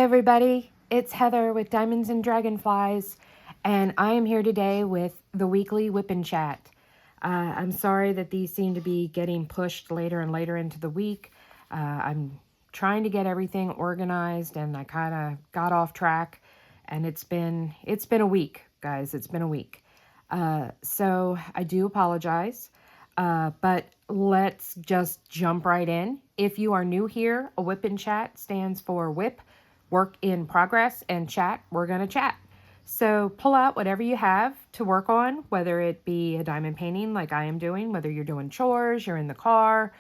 everybody, it's Heather with Diamonds and Dragonflies, and I am here today with the weekly WIP Chat. I'm sorry that these seem to be getting pushed later and later into the week. I'm trying to get everything organized, and I kind of got off track, and it's been a week, guys. It's been a week. So I do apologize, but let's just jump right in. If you are new here, a WIP Chat stands for WIP, Work in Progress, and Chat, we're going to chat. So pull out whatever you have to work on, whether it be a diamond painting like I am doing, whether you're doing chores, you're in the car,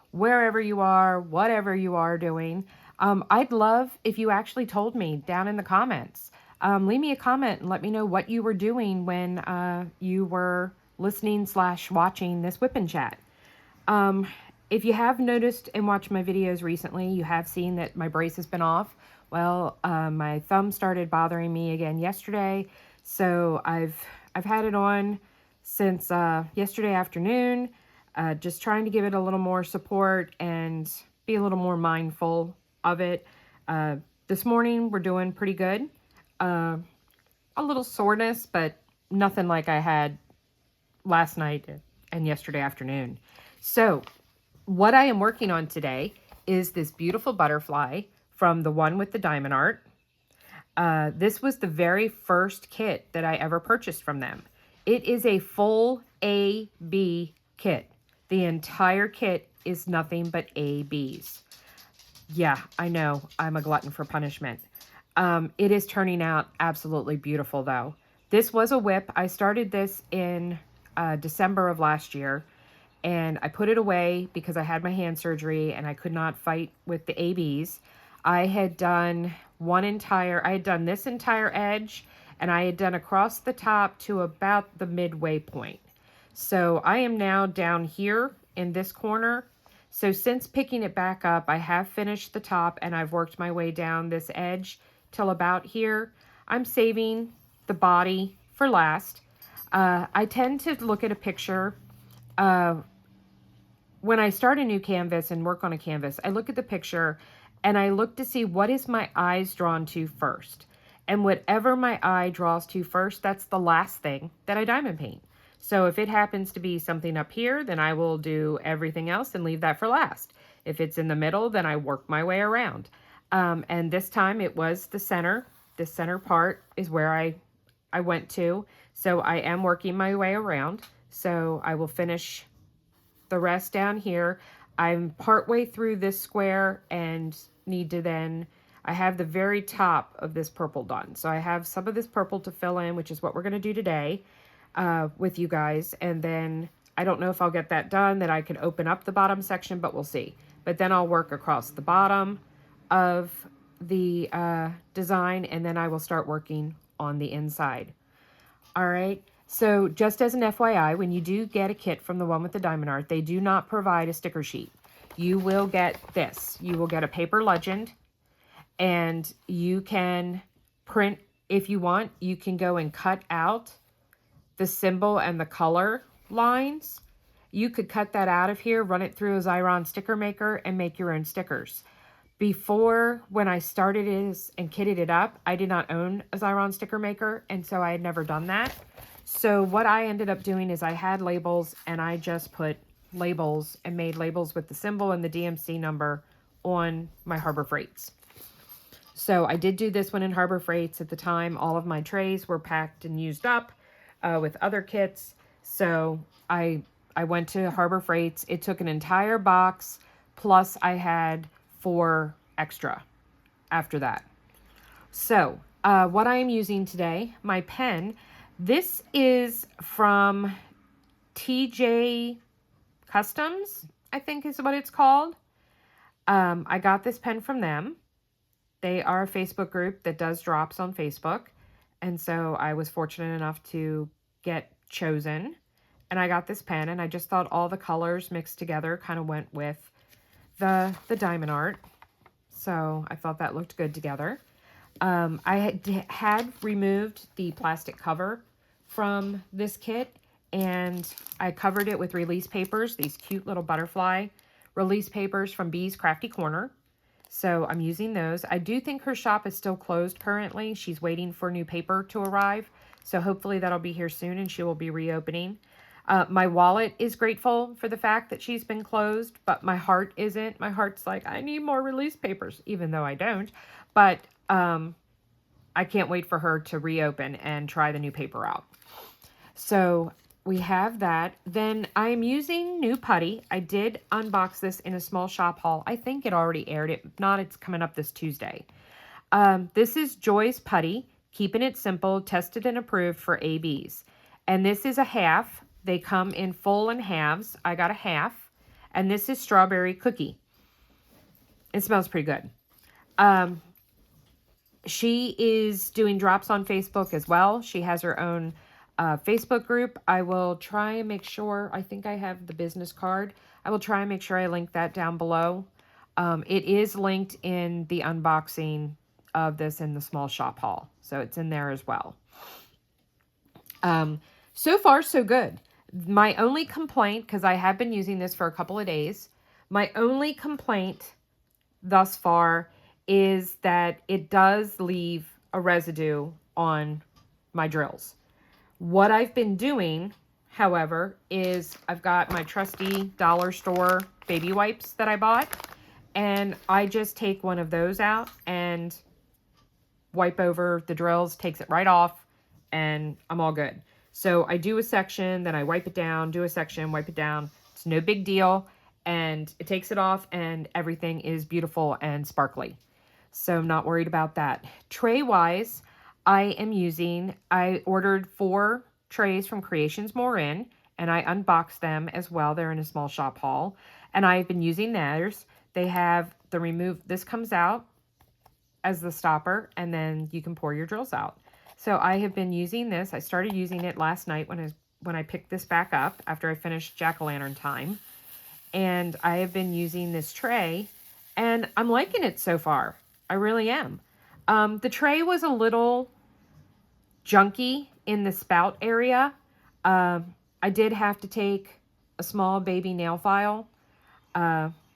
wherever you are, whatever you are doing. I'd love if you actually told me down in the comments. Leave me a comment and let me know what you were doing when you were listening/watching this WIP Chat. If you have noticed and watched my videos recently, you have seen that my brace has been off. Well, my thumb started bothering me again yesterday, so I've had it on since yesterday afternoon, just trying to give it a little more support and be a little more mindful of it. This morning, we're doing pretty good. A little soreness, but nothing like I had last night and yesterday afternoon. So what I am working on today is this beautiful butterfly from the one with the diamond art. This was the very first kit that I ever purchased from them. It is a full A-B kit. The entire kit is nothing but A-Bs. Yeah, I know, I'm a glutton for punishment. It is turning out absolutely beautiful though. This was a WIP. I started this in December of last year, and I put it away because I had my hand surgery and I could not fight with the ABs. I had done this entire edge, and I had done across the top to about the midway point. So I am now down here in this corner. So since picking it back up, I have finished the top and I've worked my way down this edge till about here. I'm saving the body for last. I tend to look at a picture. When I start a new canvas and work on a canvas, I look at the picture and I look to see what is my eyes drawn to first. And whatever my eye draws to first, that's the last thing that I diamond paint. So if it happens to be something up here, then I will do everything else and leave that for last. If it's in the middle, then I work my way around. And this time it was the center. The center part is where I went to. So I am working my way around. So I will finish the rest down here. I'm partway through this square and need to then, I have the very top of this purple done. So I have some of this purple to fill in, which is what we're going to do today with you guys. And then I don't know if I'll get that done, that I can open up the bottom section, but we'll see. But then I'll work across the bottom of the design, and then I will start working on the inside. All right. So just as an FYI, when you do get a kit from the one with the diamond art, they do not provide a sticker sheet. You will get this. You will get a paper legend, and you can print if you want. You can go and cut out the symbol and the color lines. You could cut that out of here, run it through a Xyron sticker maker, and make your own stickers. Before, when I started this and kitted it up, I did not own a Xyron sticker maker, and so I had never done that. So what I ended up doing is I had labels, and I just put labels and made labels with the symbol and the DMC number on my Harbor Freights. So I did do this one in Harbor Freights. At the time, all of my trays were packed and used up with other kits. So I went to Harbor Freights. It took an entire box, plus I had 4 extra after that. So what I am using today, my pen, this is from TJ Customs, I think is what it's called. I got this pen from them. They are a Facebook group that does drops on Facebook. And so I was fortunate enough to get chosen. And I got this pen, and I just thought all the colors mixed together kind of went with the diamond art. So I thought that looked good together. I had removed the plastic cover from this kit, and I covered it with release papers, these cute little butterfly release papers from Bee's Crafty Corner. So I'm using those. I do think her shop is still closed currently. She's waiting for new paper to arrive. So hopefully that'll be here soon and she will be reopening. My wallet is grateful for the fact that she's been closed, but my heart isn't. My heart's like, I need more release papers, even though I don't. But I can't wait for her to reopen and try the new paper out. So we have that. Then I'm using new putty. I did unbox this in a small shop haul. I think it already aired. If not, it's coming up this Tuesday. This is Joy's putty. Keeping it simple, tested and approved for ABs. And this is a half. They come in full and halves. I got a half. And this is strawberry cookie. It smells pretty good. She is doing drops on Facebook as well. She has her own Facebook group. I will try and make sure, I think I have the business card. I will try and make sure I link that down below. It is linked in the unboxing of this in the small shop haul. So it's in there as well. So far, so good. My only complaint, because I have been using this for a couple of days, my only complaint thus far is that it does leave a residue on my drills. What I've been doing, however, is I've got my trusty dollar store baby wipes that I bought, and I just take one of those out and wipe over the drills, takes it right off, and I'm all good. So I do a section, then I wipe it down, do a section, wipe it down. It's no big deal, and it takes it off, and everything is beautiful and sparkly. So I'm not worried about that. Tray-wise, I ordered 4 trays from Creations More In, and I unboxed them as well. They're in a small shop haul, and I've been using theirs. They have the this comes out as the stopper, and then you can pour your drills out. So I have been using this. I started using it last night when I picked this back up after I finished jack-o'-lantern time. And I have been using this tray, and I'm liking it so far. I really am. The tray was a little junky in the spout area. I did have to take a small baby nail file,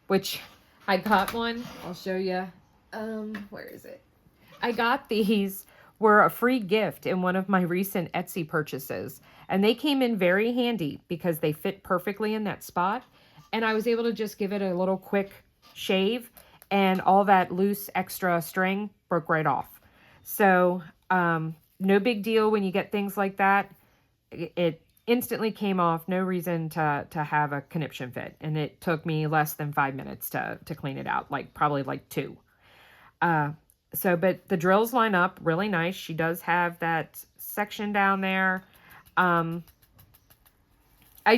which I got one. I'll show you. Where is it? I got these were a free gift in one of my recent Etsy purchases. And they came in very handy because they fit perfectly in that spot. And I was able to just give it a little quick shave, and all that loose extra string broke right off. So no big deal when you get things like that. It instantly came off. No reason to have a conniption fit. And it took me less than 5 minutes to clean it out, probably 2. But the drills line up really nice. She does have that section down there. I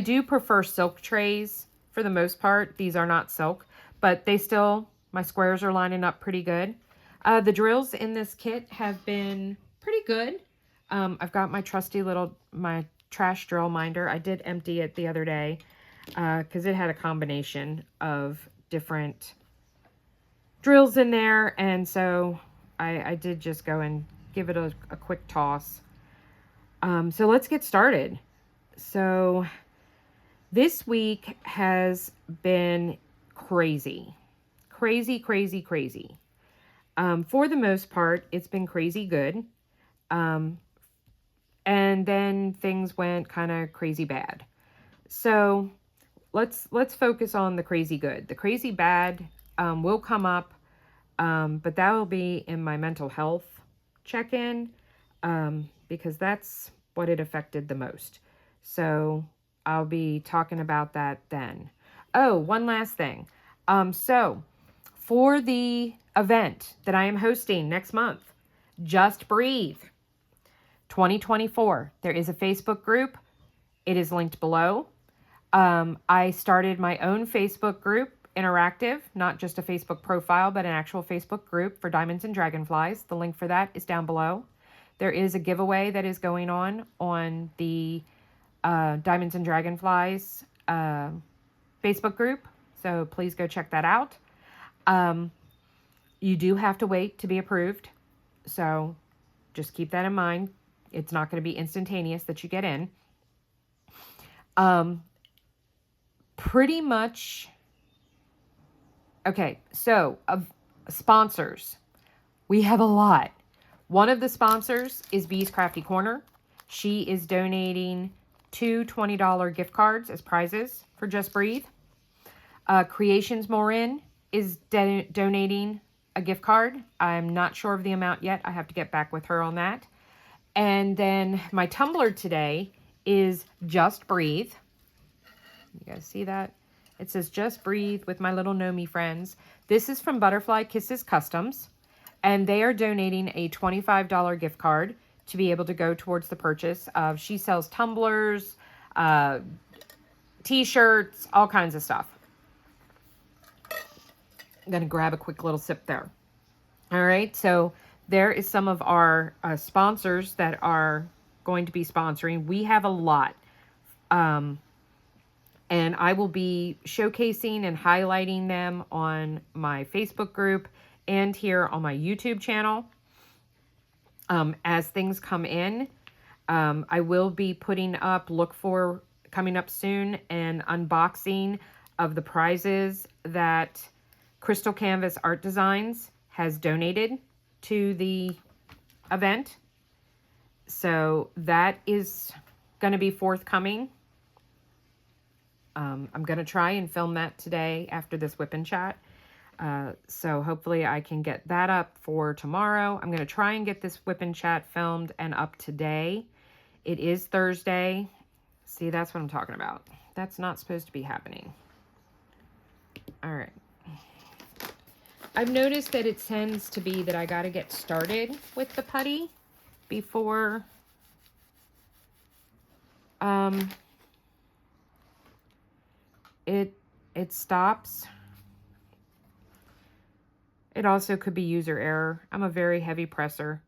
do prefer silk trays for the most part. These are not silk, but my squares are lining up pretty good. The drills in this kit have been pretty good. I've got my trusty my trash drill minder. I did empty it the other day because it had a combination of different drills in there, and so I did just go and give it a quick toss. So let's get started. So this week has been crazy. For the most part, it's been crazy good. And then things went kind of crazy bad. So let's focus on the crazy good. The crazy bad will come up, but that will be in my mental health check-in, because that's what it affected the most. So I'll be talking about that then. Oh, one last thing. So for the event that I am hosting next month, Just Breathe 2024, there is a Facebook group. It is linked below. I started my own Facebook group, interactive, not just a Facebook profile, but an actual Facebook group for Diamonds and Dragonflies. The link for that is down below. There is a giveaway that is going on the Diamonds and Dragonflies Facebook group, so please go check that out. You do have to wait to be approved, so just keep that in mind. It's not going to be instantaneous that you get in. Pretty much. Okay, so Sponsors. We have a lot. One of the sponsors is Bee's Crafty Corner. She is donating 2 $20 gift cards as prizes for Just Breathe. Creations Morin is donating a gift card. I'm not sure of the amount yet. I have to get back with her on that. And then my Tumblr today is Just Breathe. You guys see that? It says Just Breathe with my little Nomi friends. This is from Butterfly Kisses Customs. And they are donating a $25 gift card to be able to go towards the purchase of, she sells tumblers, t-shirts, all kinds of stuff. I'm going to grab a quick little sip there. All right, so there is some of our sponsors that are going to be sponsoring. We have a lot. And I will be showcasing and highlighting them on my Facebook group and here on my YouTube channel. As things come in, I will be putting up, look for coming up soon, an unboxing of the prizes that Crystal Canvas Art Designs has donated to the event. So that is going to be forthcoming. I'm going to try and film that today after this WIP chat. So hopefully I can get that up for tomorrow. I'm going to try and get this WIP chat filmed and up today. It is Thursday. See, that's what I'm talking about. That's not supposed to be happening. All right. I've noticed that it tends to be that I got to get started with the putty before it stops. It also could be user error. I'm a very heavy presser,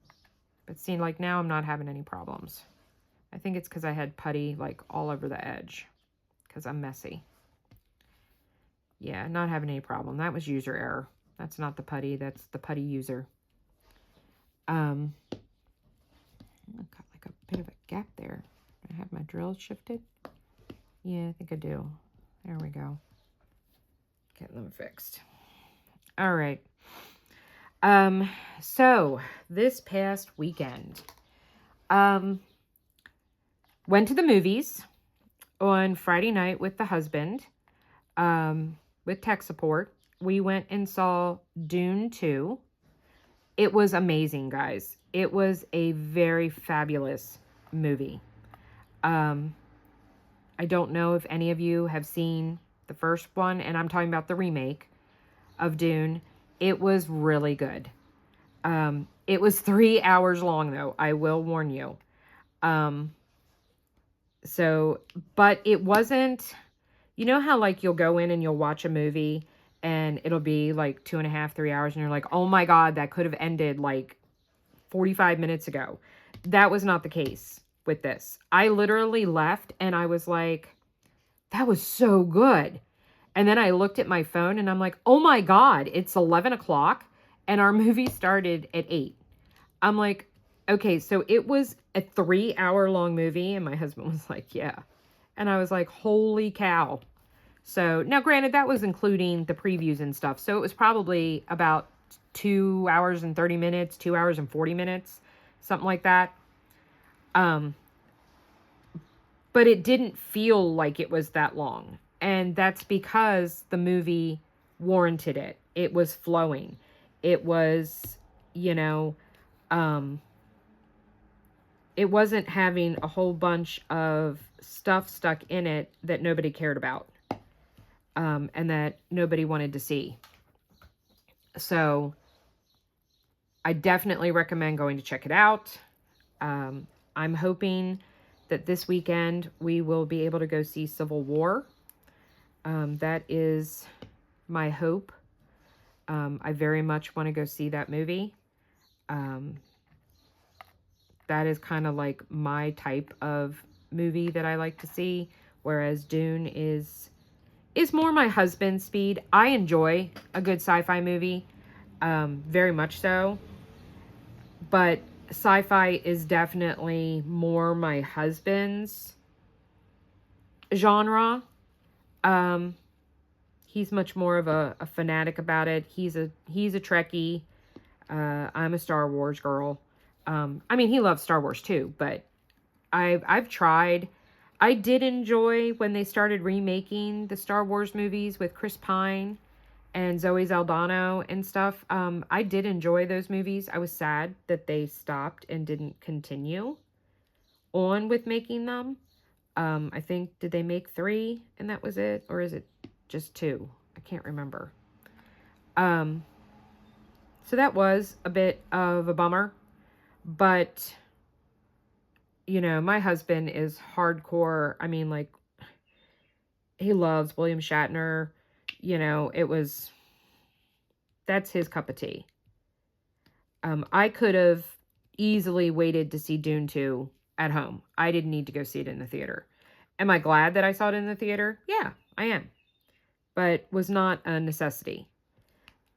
but seeing like now I'm not having any problems. I think it's because I had putty like all over the edge because I'm messy. Yeah, not having any problem. That was user error. That's not the putty. That's the putty user. I've got like a bit of a gap there. I have my drill shifted. Yeah, I think I do. There we go. Getting them fixed. All right. So this past weekend, went to the movies on Friday night with the husband, with tech support. We went and saw Dune 2. It was amazing, guys. It was a very fabulous movie. I don't know if any of you have seen the first one, and I'm talking about the remake of Dune. It was really good. It was 3 hours long, though. I will warn you. But it wasn't, you know how like you'll go in and you'll watch a movie and it'll be like 2.5, 3 hours and you're like, oh my God, that could have ended like 45 minutes ago. That was not the case with this. I literally left and I was like, that was so good. And then I looked at my phone and I'm like, oh my God, it's 11 o'clock and our movie started at 8. I'm like, okay, so it was a 3 hour long movie. And my husband was like, yeah. And I was like, holy cow. So now granted, that was including the previews and stuff. So it was probably about 2 hours and 30 minutes, 2 hours and 40 minutes, something like that. But it didn't feel like it was that long. And that's because the movie warranted it. It was flowing. It was, you know, it wasn't having a whole bunch of stuff stuck in it that nobody cared about. And that nobody wanted to see. So I definitely recommend going to check it out. I'm hoping that this weekend we will be able to go see Civil War. That is my hope. I very much want to go see that movie. That is kind of like my type of movie that I like to see, whereas Dune is more my husband's speed. I enjoy a good sci-fi movie, very much so, but sci-fi is definitely more my husband's genre. He's much more of a fanatic about it. He's a Trekkie. I'm a Star Wars girl. I mean, he loves Star Wars too, but I've tried. I did enjoy when they started remaking the Star Wars movies with Chris Pine and Zoe Saldana and stuff. I did enjoy those movies. I was sad that they stopped and didn't continue on with making them. I think, did they make 3 and that was it? Or is it just 2? I can't remember. So that was a bit of a bummer. But, you know, my husband is hardcore. I mean, like, he loves William Shatner. You know, that's his cup of tea. I could have easily waited to see Dune 2 at home. I didn't need to go see it in the theater. Am I glad that I saw it in the theater? Yeah, I am. But was not a necessity.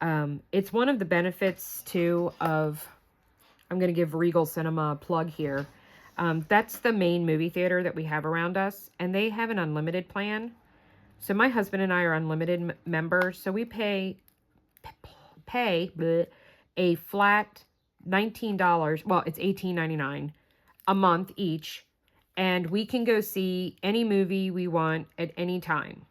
It's one of the benefits, too, of... I'm going to give Regal Cinema a plug here. That's the main movie theater that we have around us, and they have an unlimited plan. So my husband and I are unlimited members, so we pay a flat $19, well, it's $18.99 a month each, and we can go see any movie we want at any time.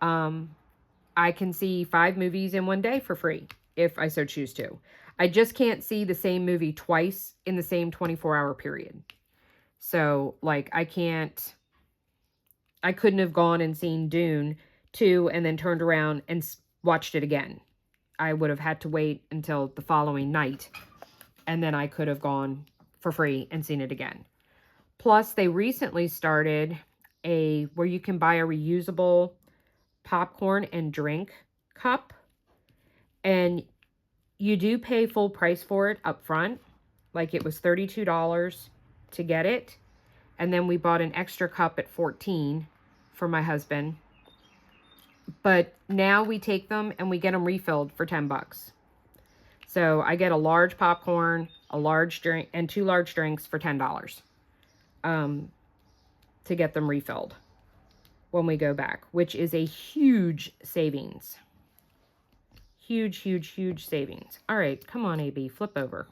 I can see 5 movies in one day for free, if I so choose to. I just can't see the same movie twice in the same 24-hour period. So, like, I couldn't have gone and seen Dune 2 and then turned around and watched it again. I would have had to wait until the following night, and then I could have gone for free and seen it again. Plus, they recently started where you can buy a reusable popcorn and drink cup, and you do pay full price for it up front. Like, it was $32 to get it. And then we bought an extra cup at $14 for my husband. But now we take them and we get them refilled for $10. So I get a large popcorn, a large drink, and 2 large drinks for $10 to get them refilled when we go back, which is a huge savings. Huge, huge, huge savings. All right, come on, AB, flip over.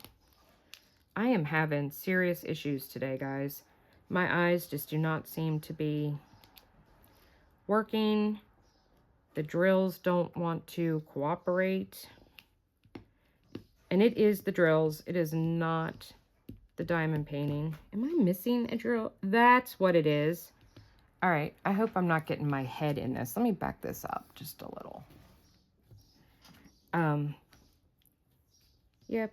I am having serious issues today, guys. My eyes just do not seem to be working. The drills don't want to cooperate. And it is the drills. It is not the diamond painting. Am I missing a drill? That's what it is. All right, I hope I'm not getting my head in this. Let me back this up just a little. Yep,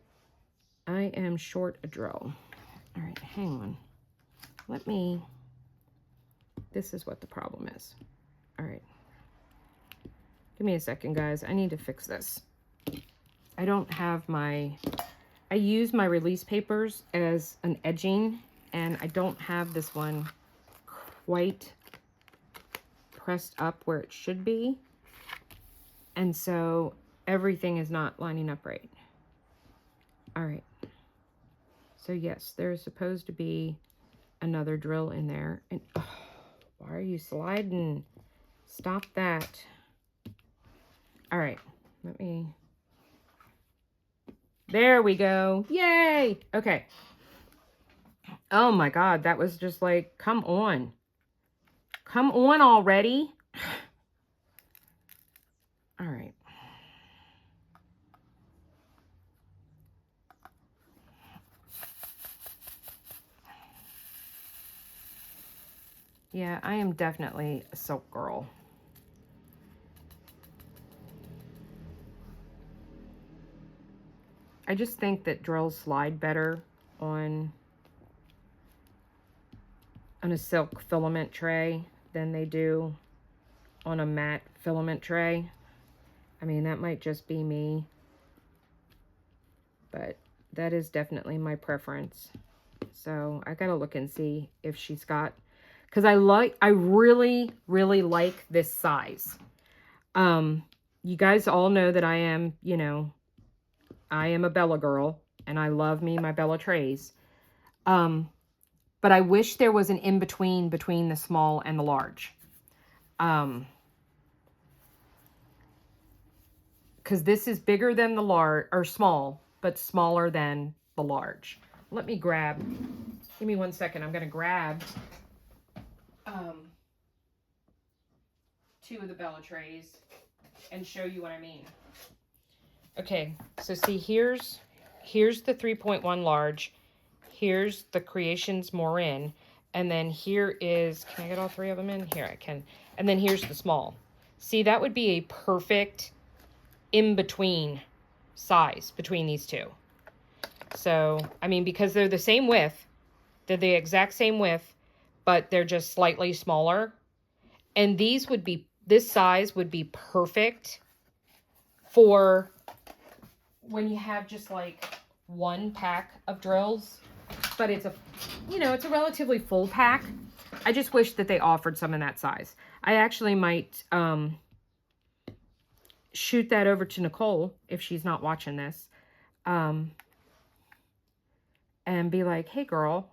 I am short a drill. All right, hang on. This is what the problem is. All right. Give me a second, guys. I need to fix this. I don't have I use my release papers as an edging, and I don't have this one quite pressed up where it should be. And so everything is not lining up right. All right. So yes, there's supposed to be another drill in there. And why are you sliding? Stop that. All right. There we go. Yay. Okay. Oh my God. That was just like, come on. Come on already. All right. Yeah, I am definitely a silk girl. I just think that drills slide better on a silk filament tray than they do on a matte filament tray. I mean, that might just be me, but that is definitely my preference. So I gotta look and see if she's got, because I really, really like this size. You guys all know that I am, you know, I am a Bella girl, and I love me my Bella trays. But I wish there was an in-between between the small and the large. because this is bigger than the large, or small, but smaller than the large. Let me grab, give me 1 second. I'm going to grab 2 of the Bella trays and show you what I mean. Okay, so see, here's the 3.1 large. Here's the Creations Morin. And then here is, can I get all 3 of them in? Here I can. And then here's the small. See, that would be a perfect in-between size between these 2. So, I mean, because they're the same width, they're the exact same width, but they're just slightly smaller. And these would be, this size would be perfect for when you have just like 1 pack of drills, but it's a, you know, it's a relatively full pack. I just wish that they offered some in that size. I actually might shoot that over to Nicole if she's not watching this, and be like, hey girl,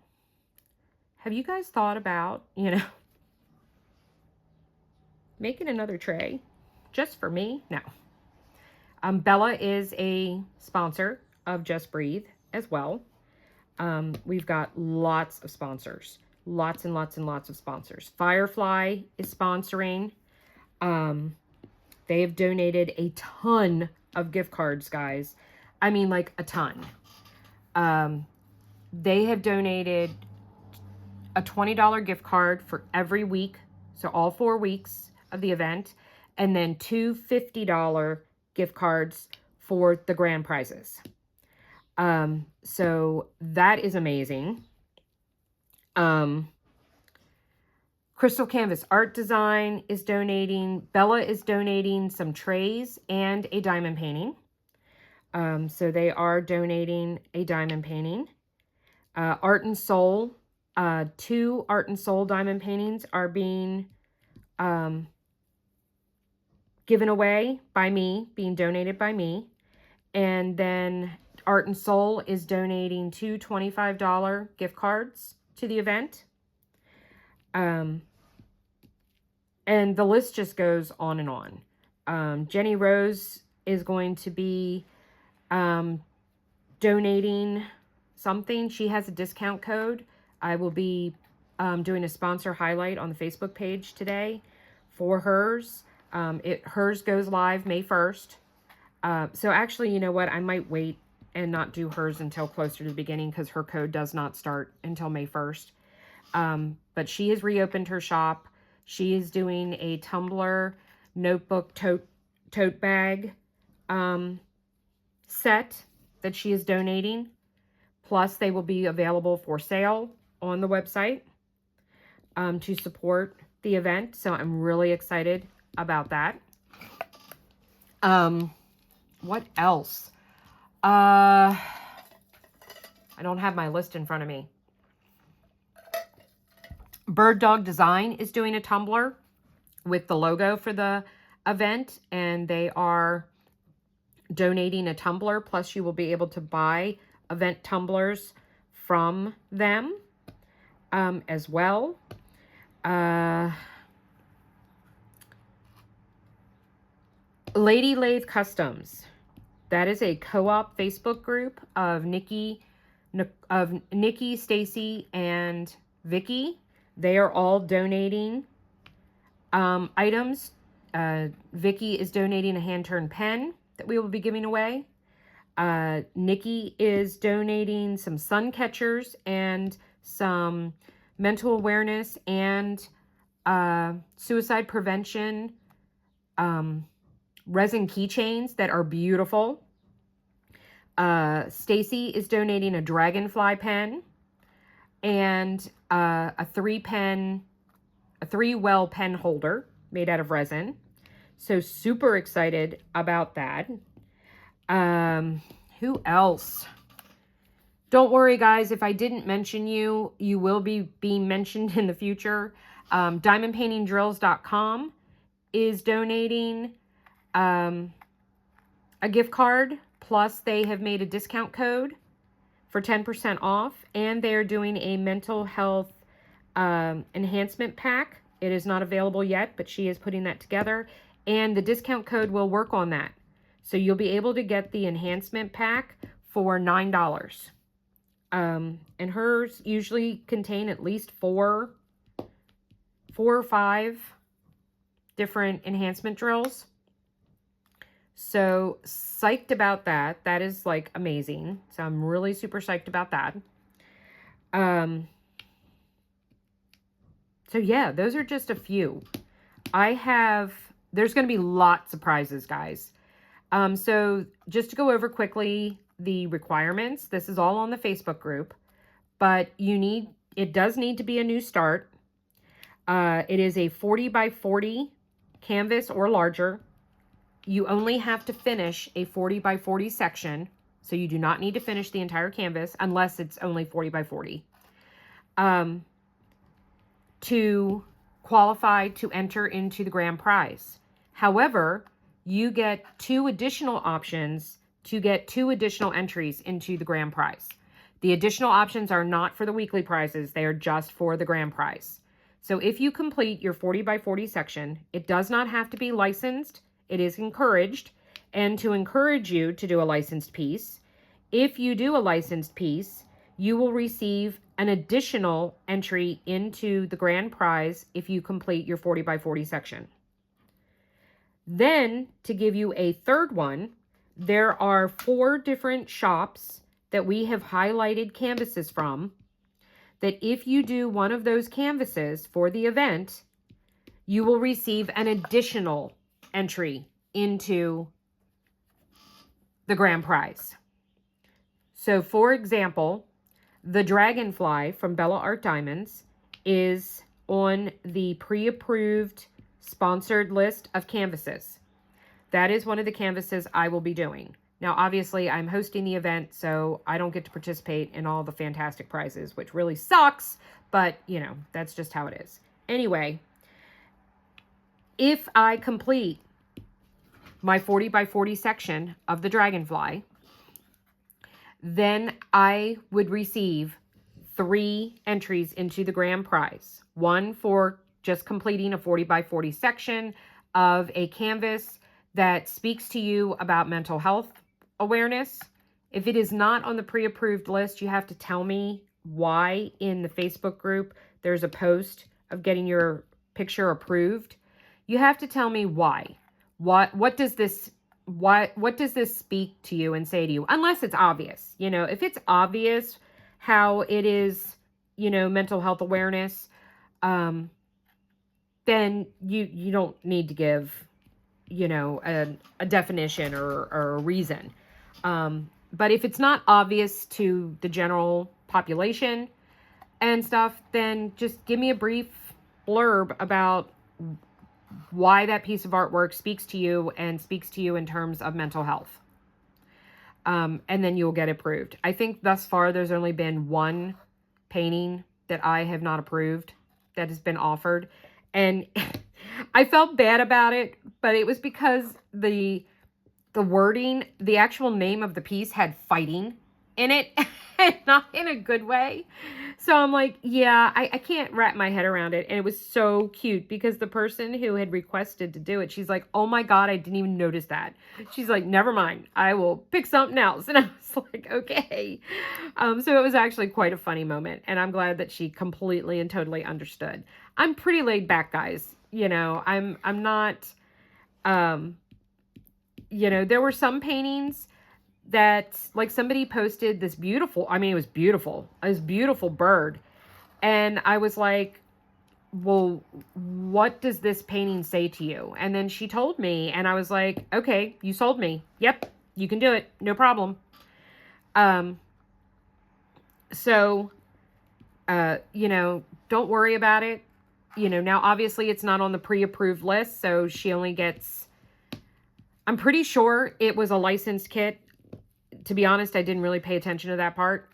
have you guys thought about, you know, making another tray just for me? No. Bella is a sponsor of Just Breathe as well. We've got lots of sponsors, lots and lots and lots of sponsors. Firefly is sponsoring. They have donated a ton of gift cards, guys. I mean, like a ton. They have donated a $20 gift card for every week. So all 4 weeks of the event. And then 2 $50 gift cards for the grand prizes. So that is amazing. Crystal Canvas Art Design is donating. Bella is donating some trays and a diamond painting. So they are donating a diamond painting. Art and Soul, 2 Art and Soul diamond paintings are being given away by me, being donated by me. And then Art and Soul is donating 2 $25 gift cards to the event. And the list just goes on and on. Jenny Rose is going to be donating something. She has a discount code. I will be doing a sponsor highlight on the Facebook page today for hers. Hers goes live May 1st. So actually, you know what? I might wait and not do hers until closer to the beginning because her code does not start until May 1st. But she has reopened her shop. She is doing a tumbler notebook tote bag set that she is donating. Plus, they will be available for sale on the website to support the event. So I'm really excited about that. What else? I don't have my list in front of me. Bird Dog Design is doing a tumbler with the logo for the event, and they are donating a tumbler. Plus, you will be able to buy event tumblers from them as well. Lady Lathe Customs. That is a co-op Facebook group of Nikki, Stacy, and Vicky. They are all donating items. Vicky is donating a hand-turned pen that we will be giving away. Nikki is donating some sun catchers and some mental awareness and suicide prevention resin keychains that are beautiful. Stacy is donating a dragonfly pen and a 3-well pen holder made out of resin. So super excited about that. Who else? Don't worry, guys. If I didn't mention you, you will be being mentioned in the future. DiamondPaintingDrills.com is donating a gift card. Plus, they have made a discount code for 10% off. And they're doing a mental health enhancement pack. It is not available yet, but she is putting that together. And the discount code will work on that. So you'll be able to get the enhancement pack for $9. And hers usually contain at least four or five different enhancement drills. So psyched about that. That is like amazing. So I'm really super psyched about that. So yeah, those are just a few. There's going to be lots of prizes, guys. So just to go over quickly the requirements, this is all on the Facebook group, but it does need to be a new start. It is a 40 by 40 canvas or larger. You only have to finish a 40 by 40 section. So you do not need to finish the entire canvas unless it's only 40 by 40. To qualify to enter into the grand prize. However, you get 2 additional options to get 2 additional entries into the grand prize. The additional options are not for the weekly prizes. They are just for the grand prize. So if you complete your 40 by 40 section, it does not have to be licensed. It is encouraged. And to encourage you to do a licensed piece, if you do a licensed piece, you will receive an additional entry into the grand prize if you complete your 40 by 40 section. Then, to give you a third one, there are 4 different shops that we have highlighted canvases from, that if you do one of those canvases for the event, you will receive an additional entry into the grand prize. So, for example, the Dragonfly from Bella Art Diamonds is on the pre-approved sponsored list of canvases. That is one of the canvases I will be doing. Now, obviously, I'm hosting the event, so I don't get to participate in all the fantastic prizes, which really sucks, but, you know, that's just how it is. Anyway, if I complete my 40 by 40 section of the Dragonfly, then I would receive 3 entries into the grand prize. One for just completing a 40 by 40 section of a canvas that speaks to you about mental health awareness. If it is not on the pre-approved list, you have to tell me why in the Facebook group there's a post of getting your picture approved. You have to tell me why. What does this speak to you and say to you? Unless it's obvious. You know, if it's obvious how it is, you know, mental health awareness, then you don't need to give, you know, a definition or a reason. But if it's not obvious to the general population and stuff, then just give me a brief blurb about why that piece of artwork speaks to you and speaks to you in terms of mental health. And then you'll get approved. I think thus far there's only been one painting that I have not approved that has been offered. And I felt bad about it, but it was because the wording, the actual name of the piece had fighting in it, and not in a good way. So I'm like, yeah, I can't wrap my head around it. And it was so cute because the person who had requested to do it, she's like, oh my God, I didn't even notice that. She's like, never mind, I will pick something else. And I was like, okay. So it was actually quite a funny moment. And I'm glad that she completely and totally understood. I'm pretty laid back, guys. You know, I'm not, you know, there were some paintings that, like, somebody posted this beautiful, I mean, it was beautiful, this beautiful bird. And I was like, well, what does this painting say to you? And then she told me, and I was like, okay, you sold me. Yep, you can do it. No problem. So, you know, don't worry about it. You know, now obviously it's not on the pre-approved list, so she only gets, I'm pretty sure it was a licensed kit. To be honest, I didn't really pay attention to that part.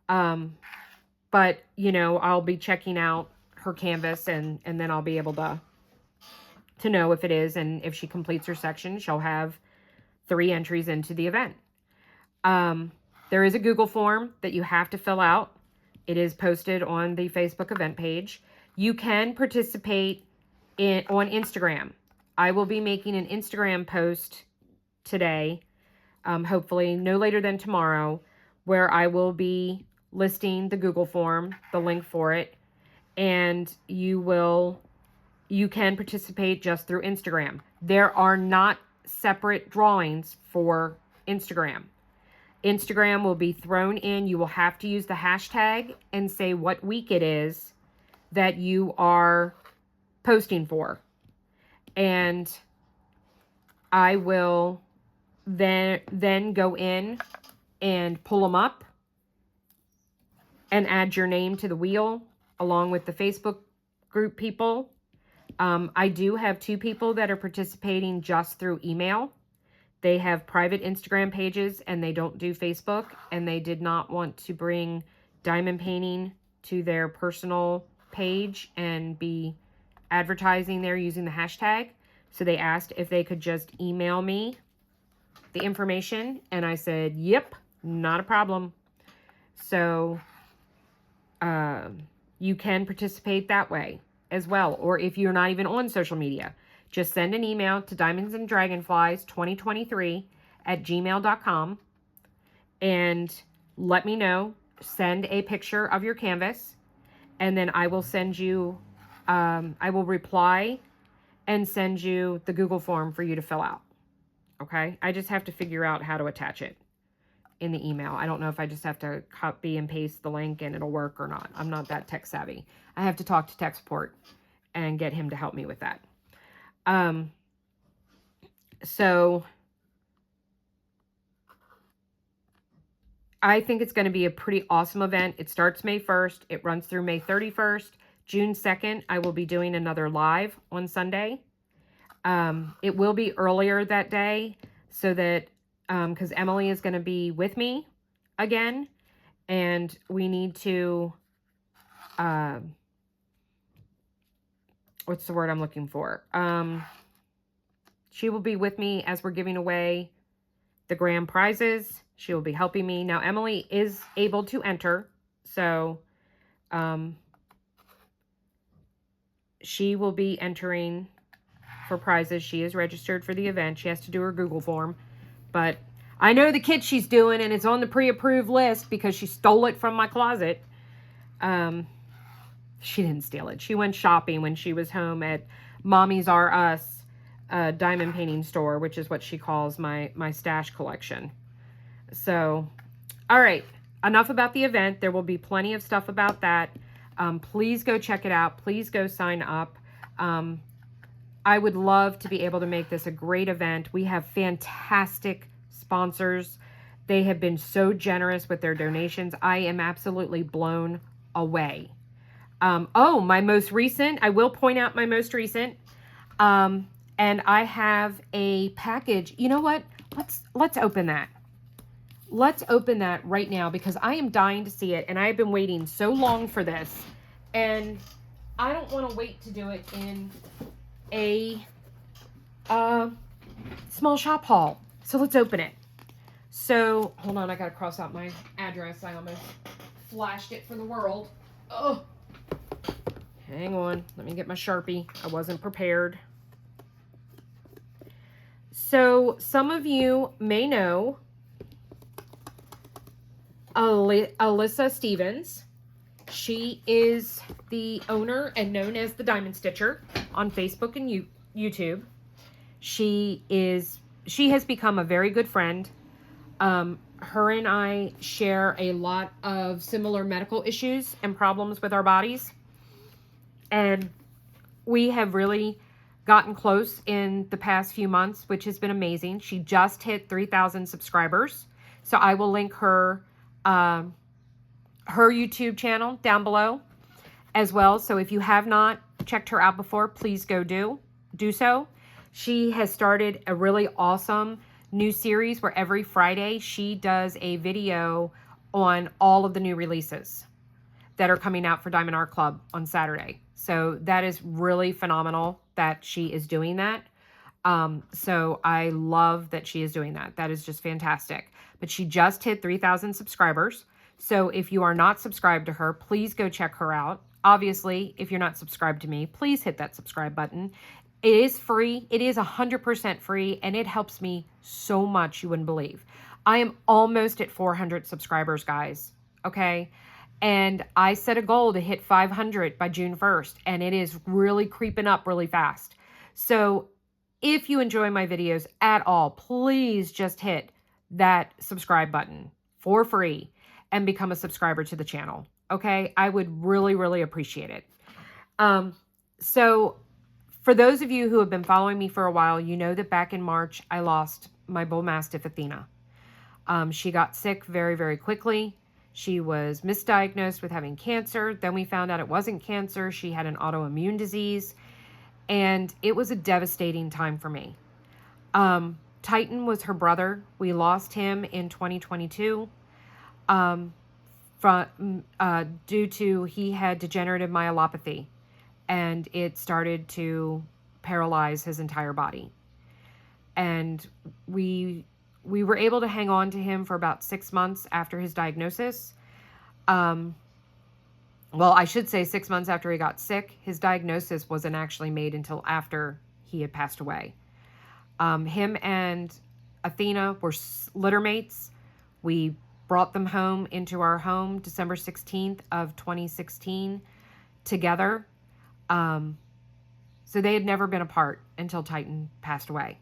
But, you know, I'll be checking out her canvas and then I'll be able to know if it is. And if she completes her section, she'll have 3 entries into the event. There is a Google form that you have to fill out. It is posted on the Facebook event page. You can participate on Instagram. I will be making an Instagram post today, hopefully no later than tomorrow, where I will be listing the Google form, the link for it, and you can participate just through Instagram. There are not separate drawings for Instagram. Instagram will be thrown in. You will have to use the hashtag and say what week it is that you are posting for. And I will then go in and pull them up and add your name to the wheel along with the Facebook group people. I do have 2 people that are participating just through email. They have private Instagram pages and they don't do Facebook, and they did not want to bring diamond painting to their personal page and be advertising there using the hashtag. So they asked if they could just email me the information, and I said, yep, not a problem. So you can participate that way as well. Or if you're not even on social media, just send an email to diamondsanddragonflies2023@gmail.com and let me know. Send a picture of your canvas, and then I will send you, I will reply and send you the Google form for you to fill out. Okay? I just have to figure out how to attach it in the email. I don't know if I just have to copy and paste the link and it'll work or not. I'm not that tech savvy. I have to talk to tech support and get him to help me with that. So I think it's going to be a pretty awesome event. It starts May 1st. It runs through May 31st. June 2nd, I will be doing another live on Sunday. It will be earlier that day so that, because Emily is going to be with me again, and we need to, what's the word I'm looking for? She will be with me as we're giving away the grand prizes. She will be helping me. Now, Emily is able to enter, so she will be entering for prizes. She is registered for the event. She has to do her Google form, but I know the kit she's doing, and it's on the pre-approved list because she stole it from my closet. She didn't steal it. She went shopping when she was home at Mommy's R Us diamond painting store, which is what she calls my stash collection. So, all right, enough about the event. There will be plenty of stuff about that. Please go check it out. Please go sign up. I would love to be able to make this a great event. We have fantastic sponsors. They have been so generous with their donations. I am absolutely blown away. Oh, my most recent, I will point out my most recent, and I have a package. You know what? Let's open that. Let's open that right now because I am dying to see it, and I have been waiting so long for this, and I don't want to wait to do it in a small shop haul. So let's open it. So, hold on, I gotta cross out my address. I almost flashed it for the world. Oh, hang on. Let me get my Sharpie. I wasn't prepared. So, some of you may know Alyssa Stevens. She is the owner and known as the Diamond Stitcher on Facebook and YouTube. She has become a very good friend. Her and I share a lot of similar medical issues and problems with our bodies. And we have really gotten close in the past few months, which has been amazing. She just hit 3,000 subscribers. So I will link her YouTube channel down below as well. So if you have not checked her out before, please go do so. She has started a really awesome new series where every Friday she does a video on all of the new releases that are coming out for Diamond Art Club on Saturday. So that is really phenomenal that she is doing that. So I love that she is doing that. That is just fantastic. But she just hit 3,000 subscribers. So if you are not subscribed to her, please go check her out. Obviously, if you're not subscribed to me, please hit that subscribe button. It is free. It is 100% free, and it helps me so much you wouldn't believe. I am almost at 400 subscribers, guys, okay? And I set a goal to hit 500 by June 1st, and it is really creeping up really fast. So if you enjoy my videos at all, please just hit that subscribe button for free and become a subscriber to the channel, okay? I would really, really appreciate it. So for those of you who have been following me for a while, you know that back in March, I lost my bull mastiff, Athena. She got sick very, very quickly. She was misdiagnosed with having cancer. Then we found out it wasn't cancer. She had an autoimmune disease. And it was a devastating time for me. Titan was her brother. We lost him in 2022 due to he had degenerative myelopathy. And it started to paralyze his entire body. And we were able to hang on to him for about 6 months after his diagnosis. Well, I should say 6 months after he got sick. His diagnosis wasn't actually made until after he had passed away. Him and Athena were litter mates. We brought them home into our home December 16th of 2016 together. So they had never been apart until Titan passed away.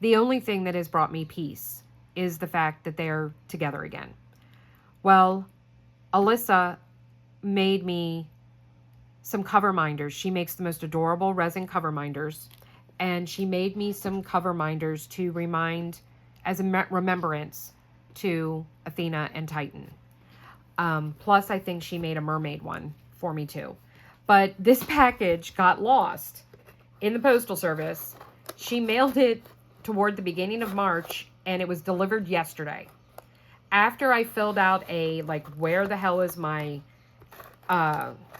The only thing that has brought me peace is the fact that they're together again. Well, Alyssa made me some cover minders. She makes the most adorable resin cover minders. And she made me some cover minders to remind, as a remembrance, to Athena and Titan. Plus, I think she made a mermaid one for me too. But this package got lost in the Postal Service. She mailed it toward the beginning of March, and it was delivered yesterday. After I filled out a, where the hell is my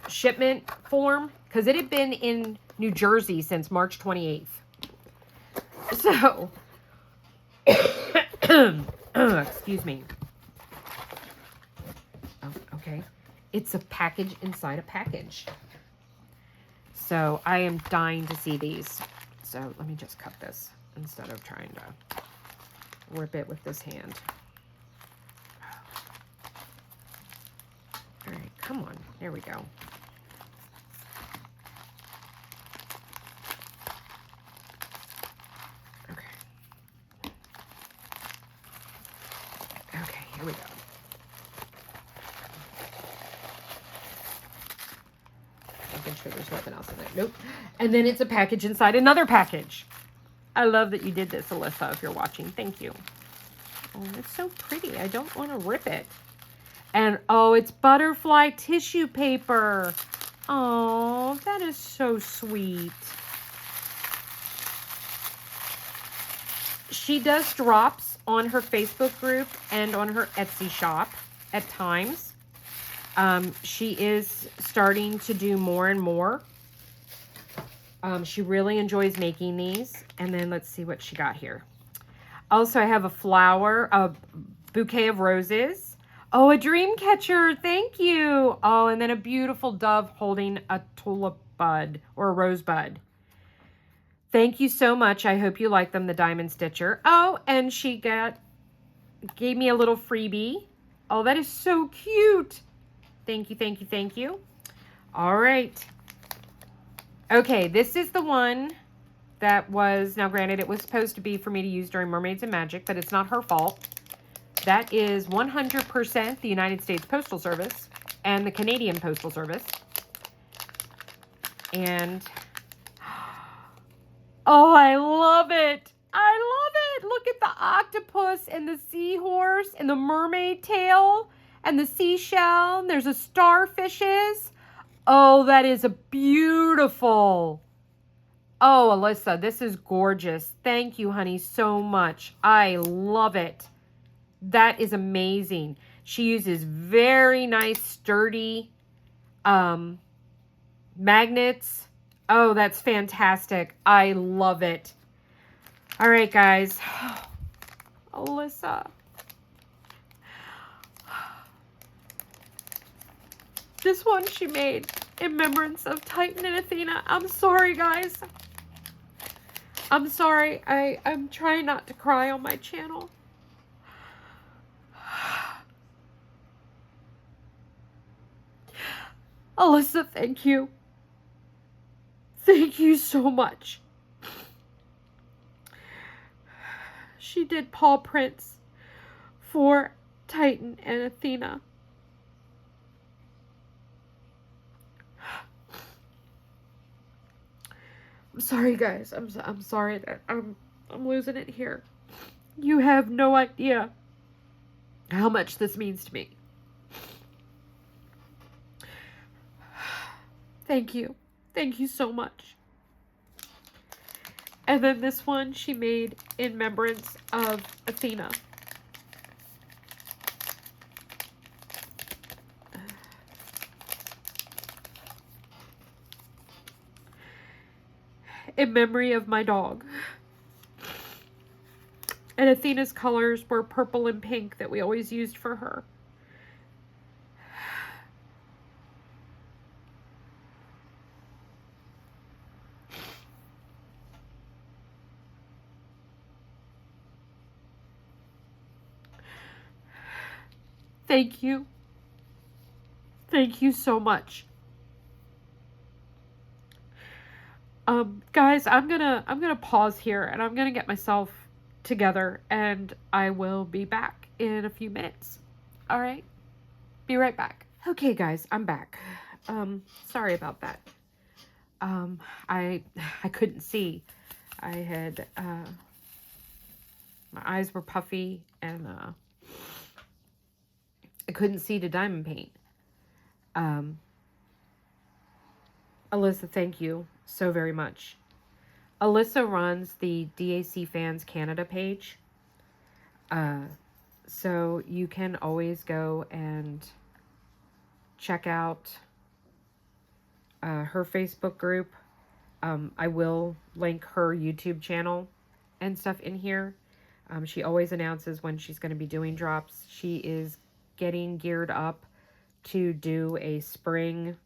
shipment form? Because it had been in New Jersey since March 28th. So, excuse me. Oh, okay. It's a package inside a package. So I am dying to see these. So let me just cut this instead of trying to rip it with this hand. All right, come on. There we go. Okay. Okay, here we go. Making sure there's nothing else in it. Nope. And then it's a package inside another package. I love that you did this, Alyssa, if you're watching. Thank you. Oh, it's so pretty. I don't want to rip it. And, oh, it's butterfly tissue paper. Oh, that is so sweet. She does drops on her Facebook group and on her Etsy shop at times. She is starting to do more and more. She really enjoys making these. And then let's see what she got here. Also, I have a bouquet of roses. Oh, a dream catcher. Thank you. Oh, and then a beautiful dove holding a tulip bud or a rosebud. Thank you so much. I hope you like them, the Diamond Stitcher. Oh, and she gave me a little freebie. Oh, that is so cute. Thank you, thank you, thank you. All right. Okay, this is the one that was, now granted, it was supposed to be for me to use during Mermaids and Magic, but it's not her fault. That is 100% the United States Postal Service and the Canadian Postal Service. And, oh, I love it. I love it. Look at the octopus and the seahorse and the mermaid tail and the seashell. And there's a starfishes. Oh, that is a beautiful. Oh, Alyssa, this is gorgeous. Thank you, honey, so much. I love it. That is amazing. She uses very nice, sturdy magnets. Oh, that's fantastic. I love it. All right, guys. Alyssa. This one she made in remembrance of Titan and Athena. I'm sorry, guys. I'm sorry. I'm trying not to cry on my channel. Alyssa, thank you. Thank you so much. She did paw prints for Titan and Athena. I'm sorry, guys. I'm sorry that I'm losing it here. You have no idea how much this means to me. Thank you. Thank you so much. And then this one she made in remembrance of Athena. In memory of my dog. And Athena's colors were purple and pink that we always used for her. Thank you. Thank you so much. Guys, I'm gonna pause here and I'm gonna get myself together and I will be back in a few minutes. All right, be right back. Okay, guys, I'm back. Sorry about that. I couldn't see. I had my eyes were puffy and I couldn't see the diamond paint. Alyssa, thank you so very much. Alyssa runs the DAC Fans Canada page. So you can always go and check out her Facebook group. I will link her YouTube channel and stuff in here. She always announces when she's going to be doing drops. She is getting geared up to do a spring.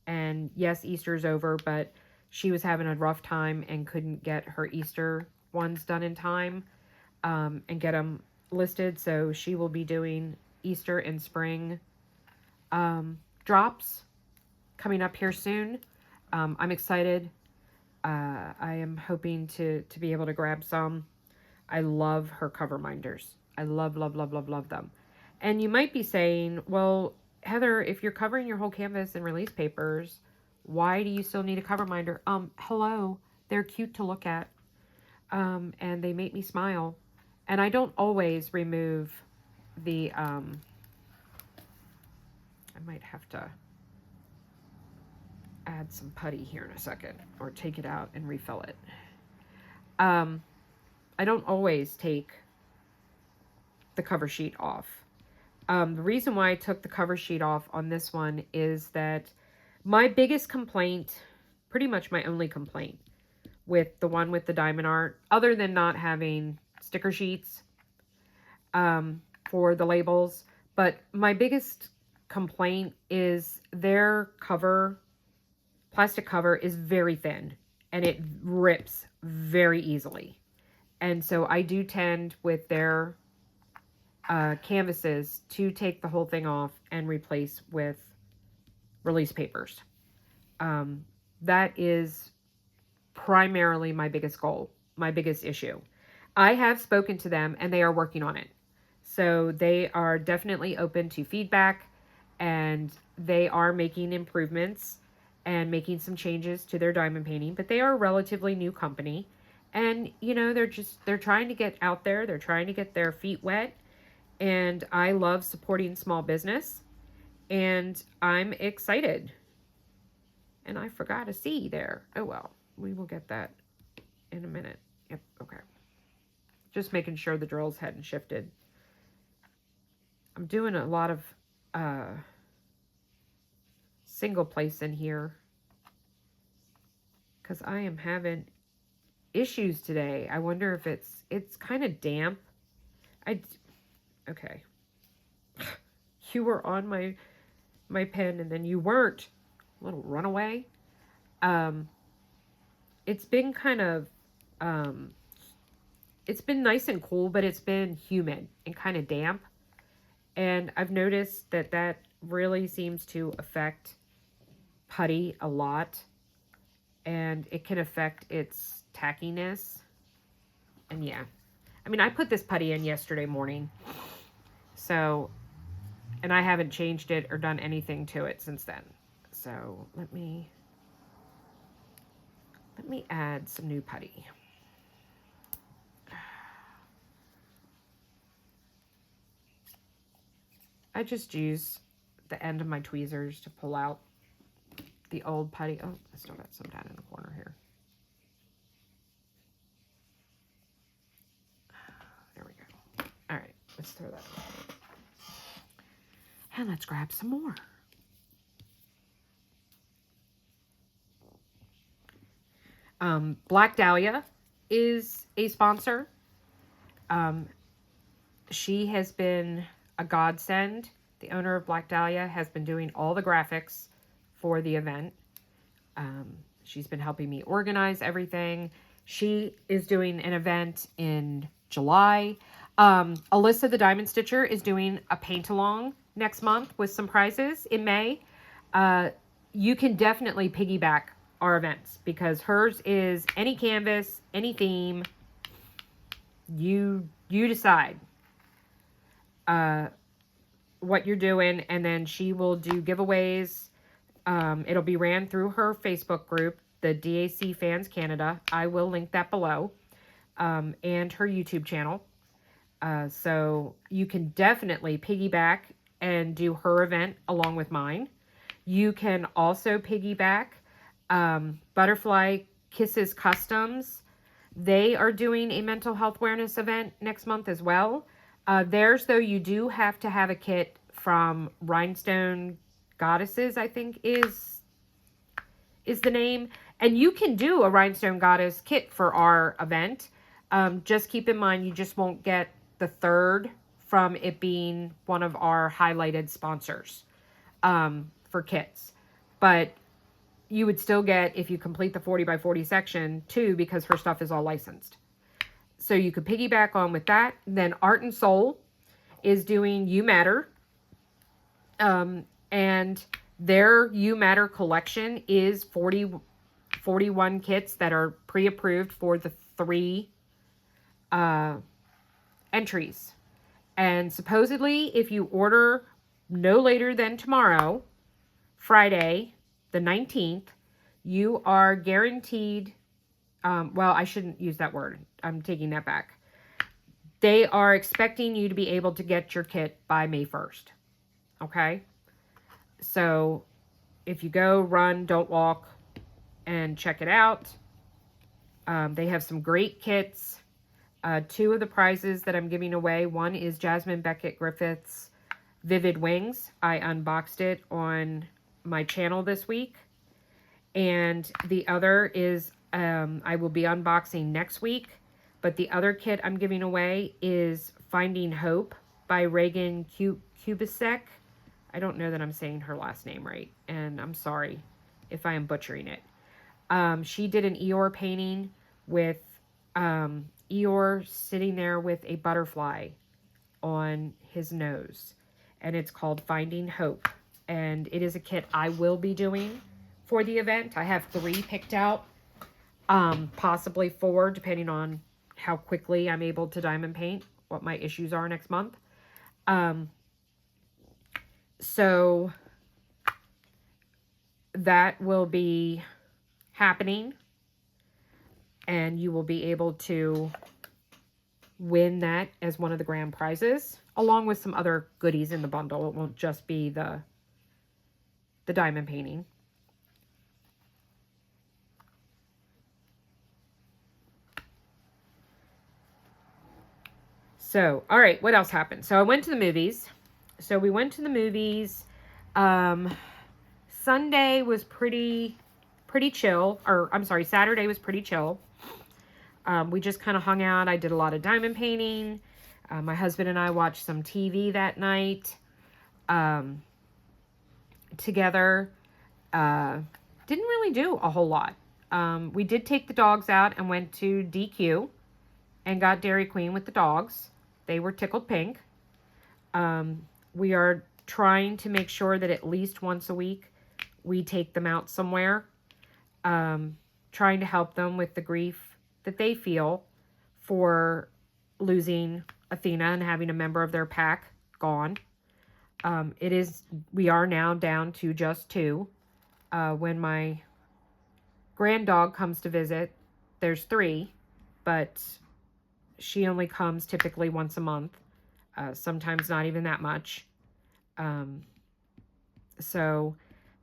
And yes, Easter's over, but she was having a rough time and couldn't get her Easter ones done in time and get them listed. So she will be doing Easter and spring drops coming up here soon. I'm excited. I am hoping to be able to grab some. I love her cover minders. I love them. And you might be saying, well, Heather, if you're covering your whole canvas in release papers, why do you still need a cover minder? Hello, they're cute to look at. And they make me smile. And I don't always remove the, I might have to add some putty here in a second or take it out and refill it. I don't always take the cover sheet off. The reason why I took the cover sheet off on this one is that my biggest complaint, pretty much my only complaint with the one with the diamond art, other than not having sticker sheets for the labels, but my biggest complaint is their cover, plastic cover, is very thin and it rips very easily. And so I do tend with their canvases to take the whole thing off and replace with release papers. That is primarily my biggest goal, my biggest issue. I have spoken to them and they are working on it. So they are definitely open to feedback and they are making improvements and making some changes to their diamond painting, but they are a relatively new company. And, you know, they're trying to get out there. They're trying to get their feet wet. And I love supporting small business. And I'm excited. And I forgot a C there. Oh, well, we will get that in a minute. Yep, okay. Just making sure the drills hadn't shifted. I'm doing a lot of single place in here because I am having issues today. I wonder if it's kind of damp. Okay. You were on my pen and then you weren't. A little runaway. It's been kind of It's been nice and cool, but it's been humid and kind of damp. And I've noticed that that really seems to affect putty a lot. And it can affect its tackiness. And yeah. I mean, I put this putty in yesterday morning. So, and I haven't changed it or done anything to it since then. So let me add some new putty. I just use the end of my tweezers to pull out the old putty. Oh, I still got some down in the corner here. There we go. All right, let's throw that away. And let's grab some more. Black Dahlia is a sponsor. She has been a godsend. The owner of Black Dahlia has been doing all the graphics for the event. She's been helping me organize everything. She is doing an event in July. Alyssa the Diamond Stitcher is doing a paint-along next month with some prizes in May. You can definitely piggyback our events because hers is any canvas, any theme. You decide what you're doing, and then she will do giveaways. It'll be ran through her Facebook group, the DAC Fans Canada. I will link that below, and her YouTube channel. So you can definitely piggyback and do her event along with mine. You can also piggyback Butterfly Kisses Customs. They are doing a mental health awareness event next month as well. Theirs, though, you do have to have a kit from Rhinestone Goddesses, I think is the name. And you can do a Rhinestone Goddess kit for our event. Just keep in mind, you just won't get the third from it being one of our highlighted sponsors for kits. But you would still get, if you complete the 40 by 40 section, 2 because her stuff is all licensed. So you could piggyback on with that. Then Art and Soul is doing You Matter. And their You Matter collection is 41 kits that are pre-approved for the 3 entries. And supposedly, if you order no later than tomorrow, Friday, the 19th, you are guaranteed, well, I shouldn't use that word. I'm taking that back. They are expecting you to be able to get your kit by May 1st. Okay? So, if you go, run, don't walk, and check it out. They have some great kits. 2 of the prizes that I'm giving away. One is Jasmine Beckett Griffith's Vivid Wings. I unboxed it on my channel this week. And the other is, I will be unboxing next week. But the other kit I'm giving away is Finding Hope by Reagan Kubasek. I don't know that I'm saying her last name right. And I'm sorry if I am butchering it. She did an Eeyore painting with Eeyore sitting there with a butterfly on his nose. And it's called Finding Hope. And it is a kit I will be doing for the event. I have 3 picked out. Possibly 4, depending on how quickly I'm able to diamond paint, what my issues are next month. So that will be happening. And you will be able to win that as one of the grand prizes, along with some other goodies in the bundle. It won't just be the diamond painting. So, all right, what else happened? So I went to the movies. So we went to the movies. Sunday was pretty chill. Or, I'm sorry, Saturday was pretty chill. We just kind of hung out. I did a lot of diamond painting. My husband and I watched some TV that night together. Didn't really do a whole lot. We did take the dogs out and went to DQ and got Dairy Queen with the dogs. They were tickled pink. We are trying to make sure that at least once a week we take them out somewhere, trying to help them with the grief that they feel for losing Athena and having a member of their pack gone. We are now down to just 2. When my grand dog comes to visit, there's 3, but she only comes typically once a month, sometimes not even that much. So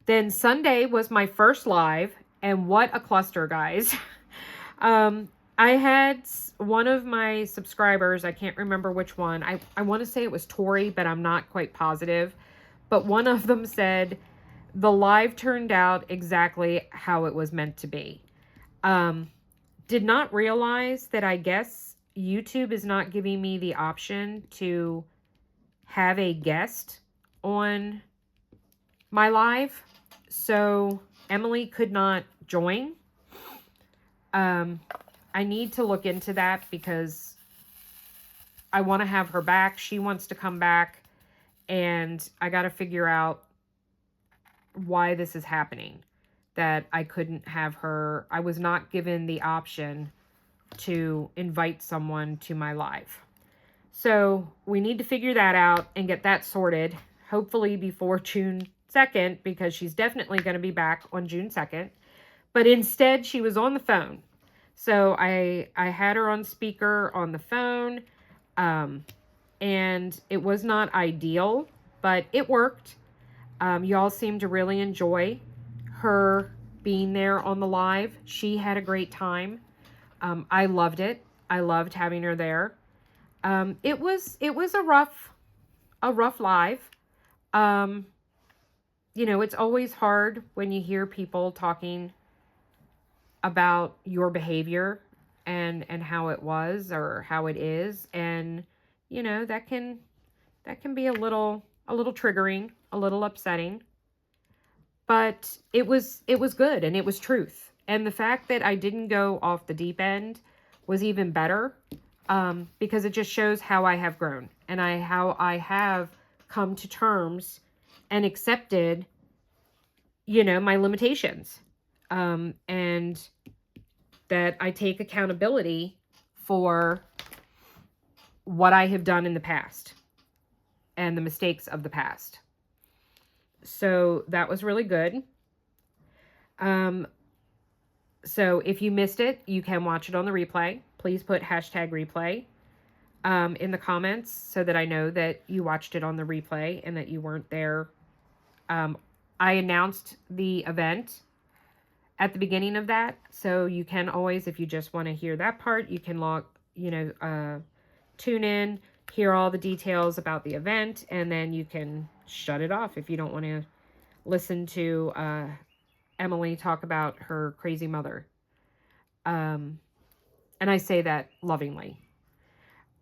then Sunday was my first live, and what a cluster, guys. I had one of my subscribers, I can't remember which one. I want to say it was Tori, but I'm not quite positive. But one of them said, the live turned out exactly how it was meant to be. Did not realize that I guess YouTube is not giving me the option to have a guest on my live. So Emily could not join. I need to look into that because I want to have her back. She wants to come back, and I got to figure out why this is happening, that I couldn't have her. I was not given the option to invite someone to my live. So we need to figure that out and get that sorted, hopefully before June 2nd, because she's definitely going to be back on June 2nd. But instead, she was on the phone. So I had her on speaker on the phone, and it was not ideal, but it worked. Y'all seem to really enjoy her being there on the live. She had a great time. I loved it. I loved having her there. It was a rough live. You know, it's always hard when you hear people talking about your behavior and how it was or how it is, and you know, that can be a little triggering, a little upsetting. But it was good, and it was truth. And the fact that I didn't go off the deep end was even better, because it just shows how I have grown and how I have come to terms and accepted, you know, my limitations. And that I take accountability for what I have done in the past and the mistakes of the past. So that was really good. So if you missed it, you can watch it on the replay. Please put #replay in the comments so that I know that you watched it on the replay and that you weren't there. I announced the event at the beginning of that, so you can always, if you just want to hear that part, you can tune in, hear all the details about the event, and then you can shut it off if you don't want to listen to Emily talk about her crazy mother. And I say that lovingly.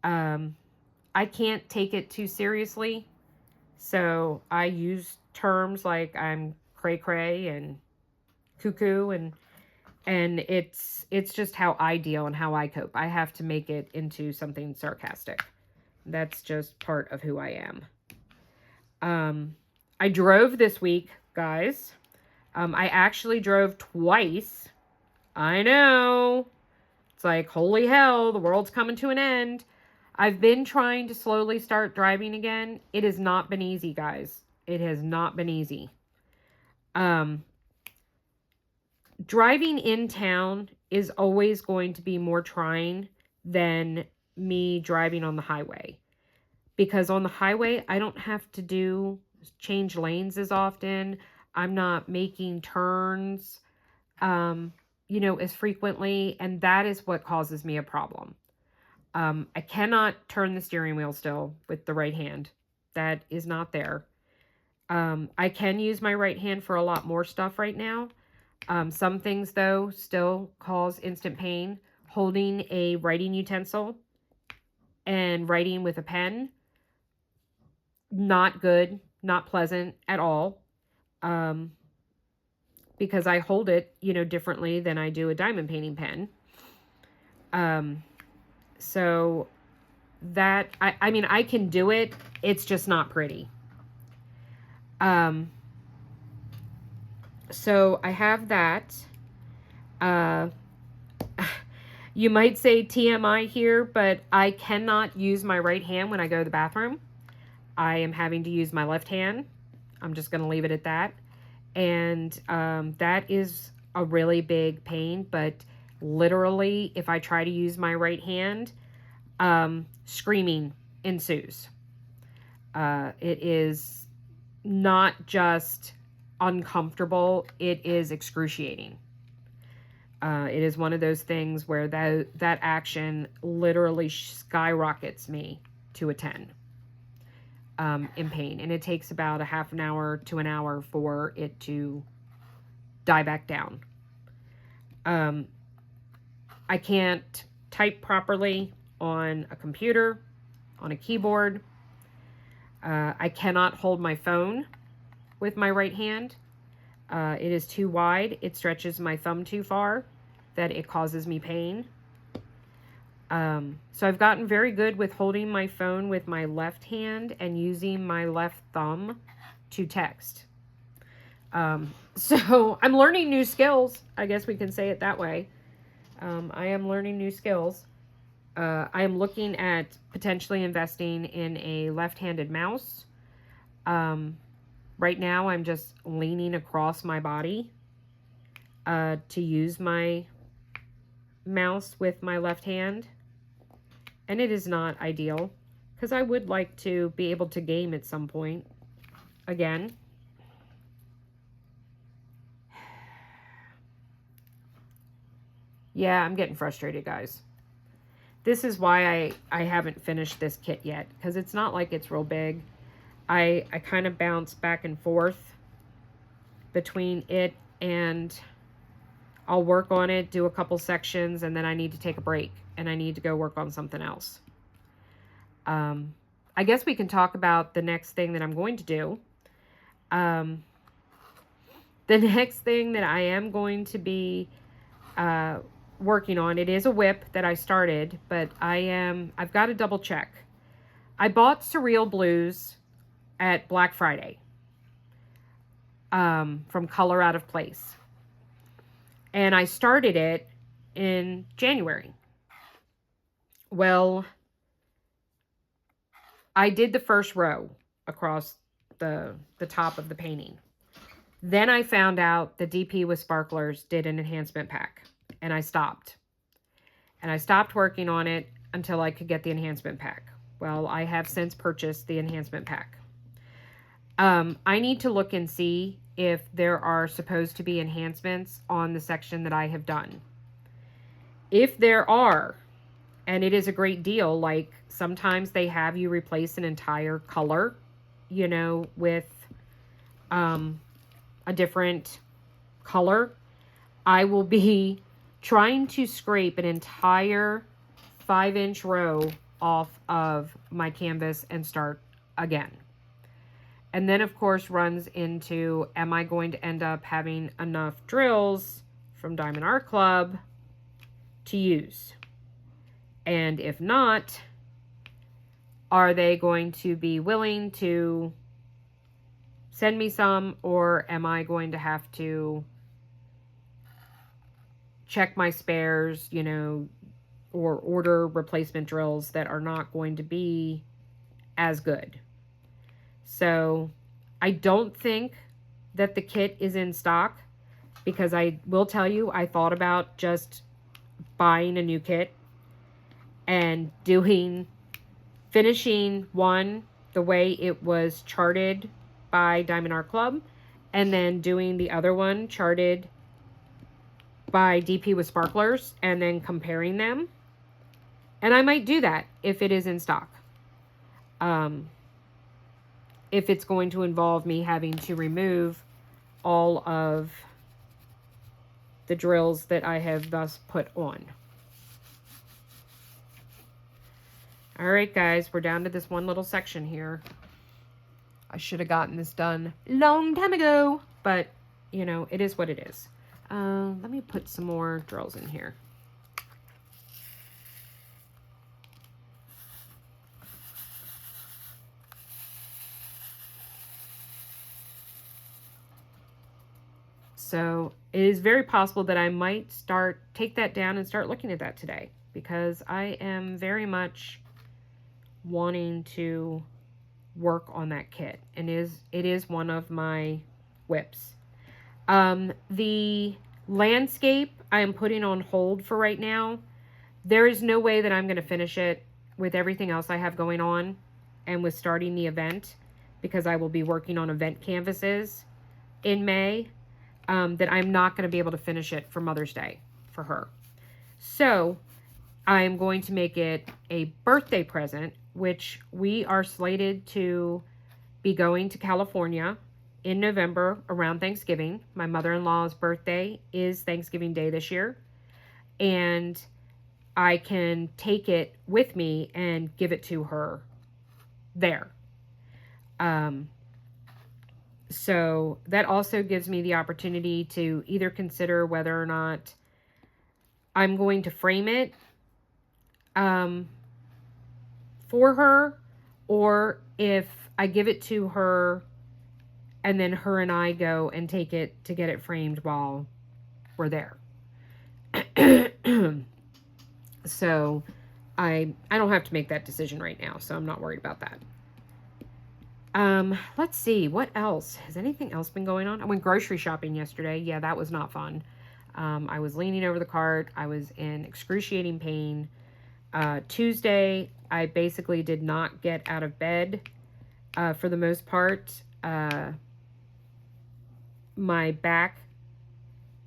I can't take it too seriously, so I use terms like I'm cray-cray and cuckoo, and it's just how I deal and how I cope. I have to make it into something sarcastic. That's just part of who I am. I drove this week, guys. I actually drove twice. I know. It's like, holy hell, the world's coming to an end. I've been trying to slowly start driving again. It has not been easy, guys. It has not been easy. Driving in town is always going to be more trying than me driving on the highway. Because on the highway, I don't have to change lanes as often. I'm not making turns, you know, as frequently. And that is what causes me a problem. I cannot turn the steering wheel still with the right hand. That is not there. I can use my right hand for a lot more stuff right now. Some things, though, still cause instant pain. Holding a writing utensil and writing with a pen, not good, not pleasant at all. because I hold it, you know, differently than I do a diamond painting pen. So that, I mean, I can do it. It's just not pretty. So I have that. You might say TMI here, but I cannot use my right hand when I go to the bathroom. I am having to use my left hand. I'm just going to leave it at that. And that is a really big pain, but literally, if I try to use my right hand, screaming ensues. It is not just uncomfortable, it is excruciating. It is one of those things where that action literally skyrockets me to a 10 in pain. And it takes about a half an hour to an hour for it to die back down. I can't type properly on a computer, on a keyboard. I cannot hold my phone with my right hand. It is too wide. It stretches my thumb too far, that it causes me pain. So I've gotten very good with holding my phone with my left hand and using my left thumb to text. So I'm learning new skills. I guess we can say it that way. I am learning new skills. I am looking at potentially investing in a left-handed mouse. Right now, I'm just leaning across my body to use my mouse with my left hand. And it is not ideal, because I would like to be able to game at some point again. Yeah, I'm getting frustrated, guys. This is why I haven't finished this kit yet, because it's not like it's real big. I kind of bounce back and forth between it, and I'll work on it, do a couple sections, and then I need to take a break, and I need to go work on something else. I guess we can talk about the next thing that I'm going to do. The next thing that I am going to be working on, it is a WIP that I started, but I've got to double check. I bought Surreal Blues at Black Friday from Color Out of Place. And I started it in January. Well, I did the first row across the top of the painting. Then I found out the DP with Sparklers did an enhancement pack, and I stopped. And I stopped working on it until I could get the enhancement pack. Well, I have since purchased the enhancement pack. I need to look and see if there are supposed to be enhancements on the section that I have done. If there are, and it is a great deal, like sometimes they have you replace an entire color, you know, with a different color, I will be trying to scrape an entire 5-inch row off of my canvas and start again. And then, of course, runs into, am I going to end up having enough drills from Diamond Art Club to use? And if not, are they going to be willing to send me some, or am I going to have to check my spares, you know, or order replacement drills that are not going to be as good? So I don't think that the kit is in stock, because I will tell you, I thought about just buying a new kit and finishing one the way it was charted by Diamond Art Club, and then doing the other one charted by DP with Sparklers, and then comparing them. And I might do that if it is in stock. If it's going to involve me having to remove all of the drills that I have thus put on. All right, guys, we're down to this one little section here. I should have gotten this done a long time ago, but you know, it is what it is. Let me put some more drills in here. So it is very possible that I might take that down and start looking at that today, because I am very much wanting to work on that kit, and it is one of my WIPs. The landscape I am putting on hold for right now. There is no way that I'm going to finish it with everything else I have going on and with starting the event, because I will be working on event canvases in May, that I'm not going to be able to finish it for Mother's Day for her. So I'm going to make it a birthday present, which we are slated to be going to California in November around Thanksgiving. My mother-in-law's birthday is Thanksgiving Day this year, and I can take it with me and give it to her there. So that also gives me the opportunity to either consider whether or not I'm going to frame it for her, or if I give it to her and then her and I go and take it to get it framed while we're there. So I don't have to make that decision right now, so I'm not worried about that. Let's see, what else? Has anything else been going on? I went grocery shopping yesterday. Yeah, that was not fun. I was leaning over the cart. I was in excruciating pain. Tuesday, I basically did not get out of bed for the most part. My back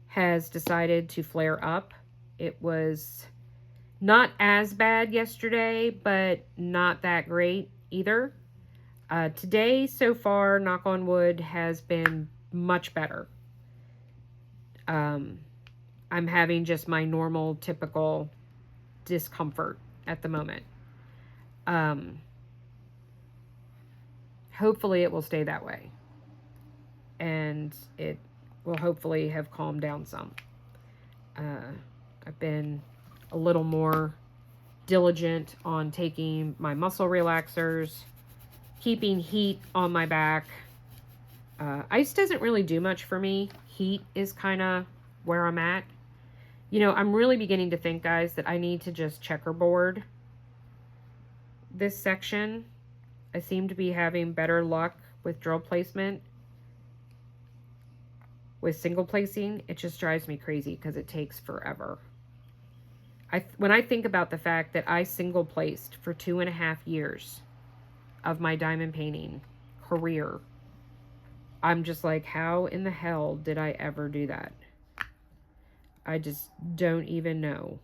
has decided to flare up. It was not as bad yesterday, but not that great either. Today, so far, knock on wood, has been much better. I'm having just my normal, typical discomfort at the moment. Hopefully it will stay that way, and it will hopefully have calmed down some. I've been a little more diligent on taking my muscle relaxers, keeping heat on my back. Ice doesn't really do much for me. Heat is kind of where I'm at. You know, I'm really beginning to think, guys, that I need to just checkerboard this section. I seem to be having better luck with drill placement. With single placing, it just drives me crazy because it takes forever. When I think about the fact that I single placed for 2.5 years of my diamond painting career, I'm just like, how in the hell did I ever do that? I just don't even know.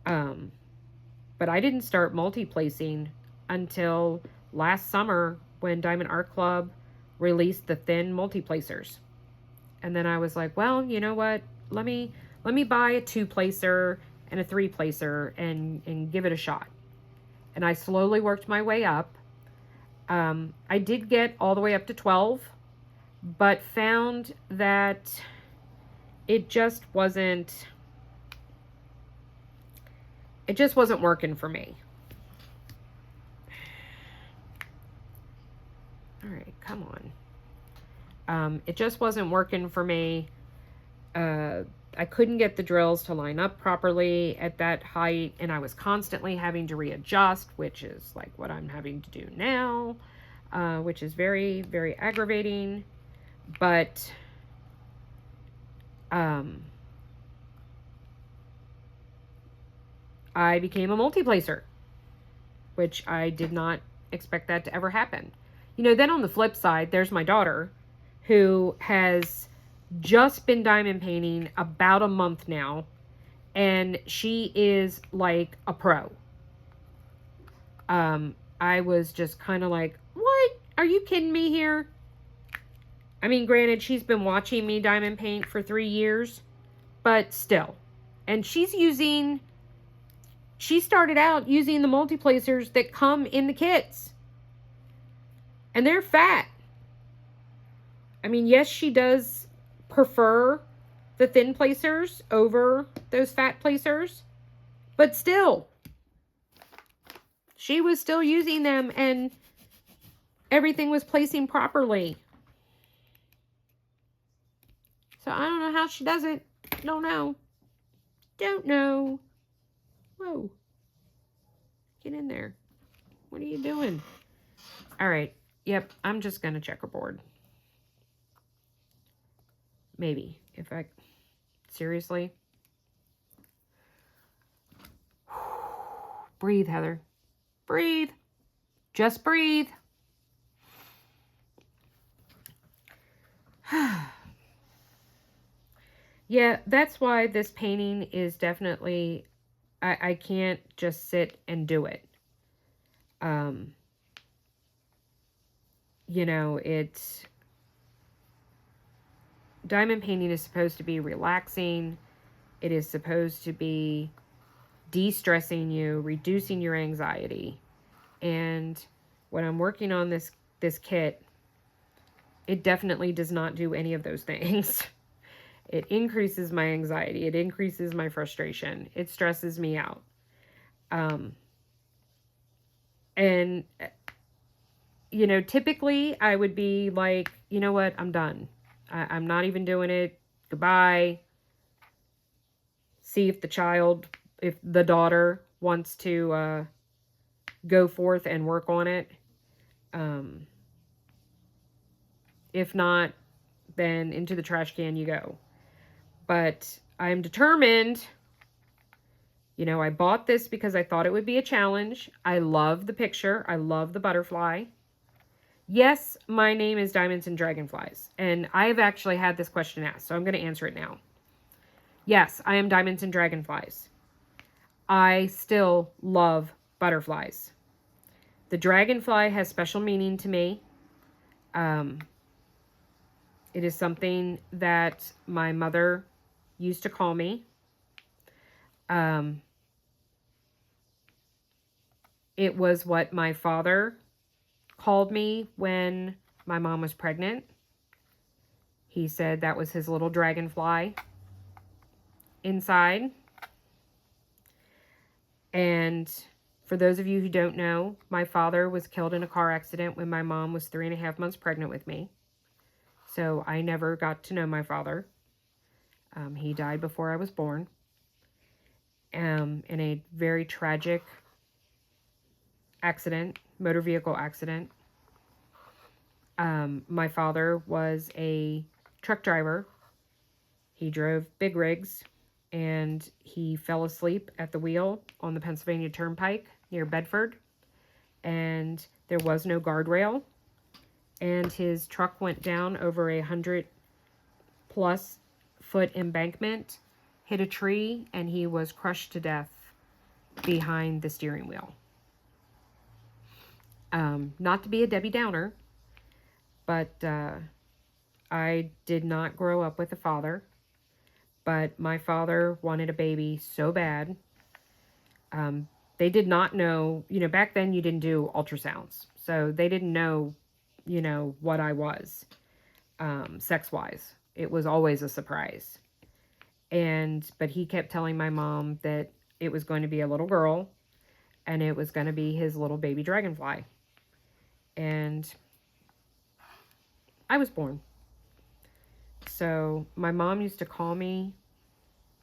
But I didn't start multi-placing until last summer when Diamond Art Club released the thin multi-placers. And then I was like, well, you know what? Let me buy a 2-placer and a 3-placer and give it a shot. And I slowly worked my way up. I did get all the way up to 12, but found that it just wasn't working for me. All right, come on. It just wasn't working for me. I couldn't get the drills to line up properly at that height, and I was constantly having to readjust, which is like what I'm having to do now, which is very, very aggravating. But I became a multi-placer, which I did not expect that to ever happen. You know, then on the flip side, there's my daughter, who has just been diamond painting about a month now, and she is like a pro. I was just kind of like, what? Are you kidding me here? I mean, granted, she's been watching me diamond paint for 3 years, but still. And she started out using the multi-placers that come in the kits. And they're fat. I mean, yes, she does prefer the thin placers over those fat placers, but still, she was still using them and everything was placing properly. So I don't know how she does it. Don't know. Don't know. Whoa. Get in there. What are you doing? All right. Yep. I'm just going to checkerboard. Maybe. If I... Seriously? Breathe, Heather. Breathe. Just breathe. Yeah, that's why this painting is definitely... I can't just sit and do it. You know, it's... Diamond painting is supposed to be relaxing. It is supposed to be de-stressing you, reducing your anxiety. And when I'm working on this kit, it definitely does not do any of those things. It increases my anxiety. It increases my frustration. It stresses me out. And, you know, typically I would be like, you know what? I'm done. I'm not even doing it. Goodbye. See if the daughter wants to go forth and work on it. If not, then into the trash can you go. But I'm determined. You know, I bought this because I thought it would be a challenge. I love the picture. I love the butterfly. Yes, my name is Diamonds and Dragonflies. And I have actually had this question asked, so I'm going to answer it now. Yes, I am Diamonds and Dragonflies. I still love butterflies. The dragonfly has special meaning to me. It is something that my mother used to call me. It was what my father called me when my mom was pregnant. He said that was his little dragonfly inside. And for those of you who don't know, my father was killed in a car accident when my mom was 3.5 months pregnant with me. So I never got to know my father. He died before I was born. In a very tragic accident, motor vehicle accident. My father was a truck driver. He drove big rigs, and he fell asleep at the wheel on the Pennsylvania Turnpike near Bedford, and there was no guardrail, and his truck went down over a 100+ foot embankment, hit a tree, and he was crushed to death behind the steering wheel. Not to be a Debbie Downer, but I did not grow up with a father, but my father wanted a baby so bad. They did not know, you know, back then you didn't do ultrasounds, so they didn't know, you know, what I was, sex-wise. It was always a surprise. But he kept telling my mom that it was going to be a little girl, and it was going to be his little baby dragonfly. And I was born. So my mom used to call me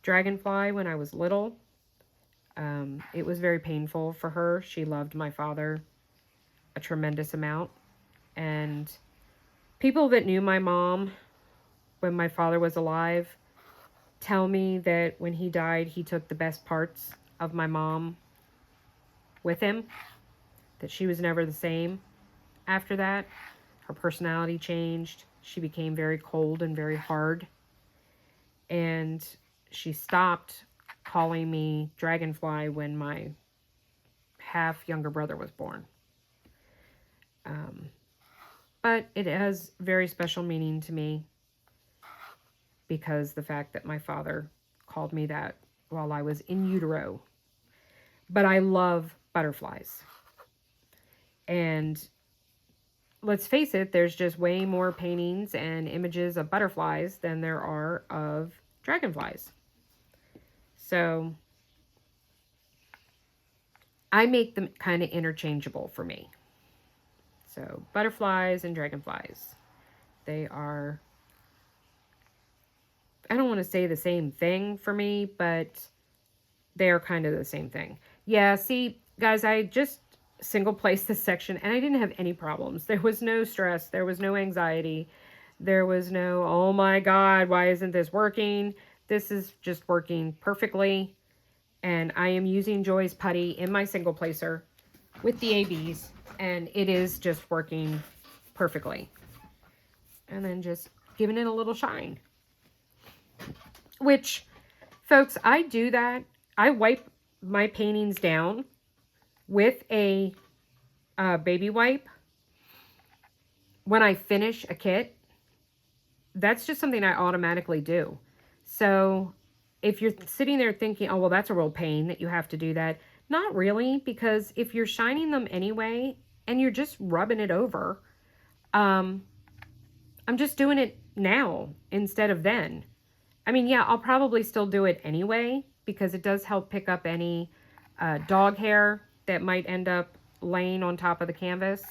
Dragonfly when I was little. It was very painful for her. She loved my father a tremendous amount. And people that knew my mom when my father was alive tell me that when he died, he took the best parts of my mom with him, that she was never the same after that. Her personality changed. She became very cold and very hard. And she stopped calling me Dragonfly when my half younger brother was born. But it has very special meaning to me because the fact that my father called me that while I was in utero. But I love butterflies. And let's face it, there's just way more paintings and images of butterflies than there are of dragonflies. So I make them kind of interchangeable for me. So butterflies and dragonflies, they are, I don't want to say the same thing for me, but they are kind of the same thing. Yeah, see, guys, I just single placed this section and I didn't have any problems. There was no stress. There was no anxiety. There was no, oh my God, why isn't this working? This is just working perfectly. And I am using Joy's putty in my single placer with the ABs, and it is just working perfectly. And then just giving it a little shine. Which, folks, I do that. I wipe my paintings down with a baby wipe when I finish a kit. That's just something I automatically do. So if you're sitting there thinking, oh, well, that's a real pain that you have to do that. Not really, because if you're shining them anyway and you're just rubbing it over, I'm just doing it now instead of then. I mean, yeah, I'll probably still do it anyway because it does help pick up any dog hair that might end up laying on top of the canvas.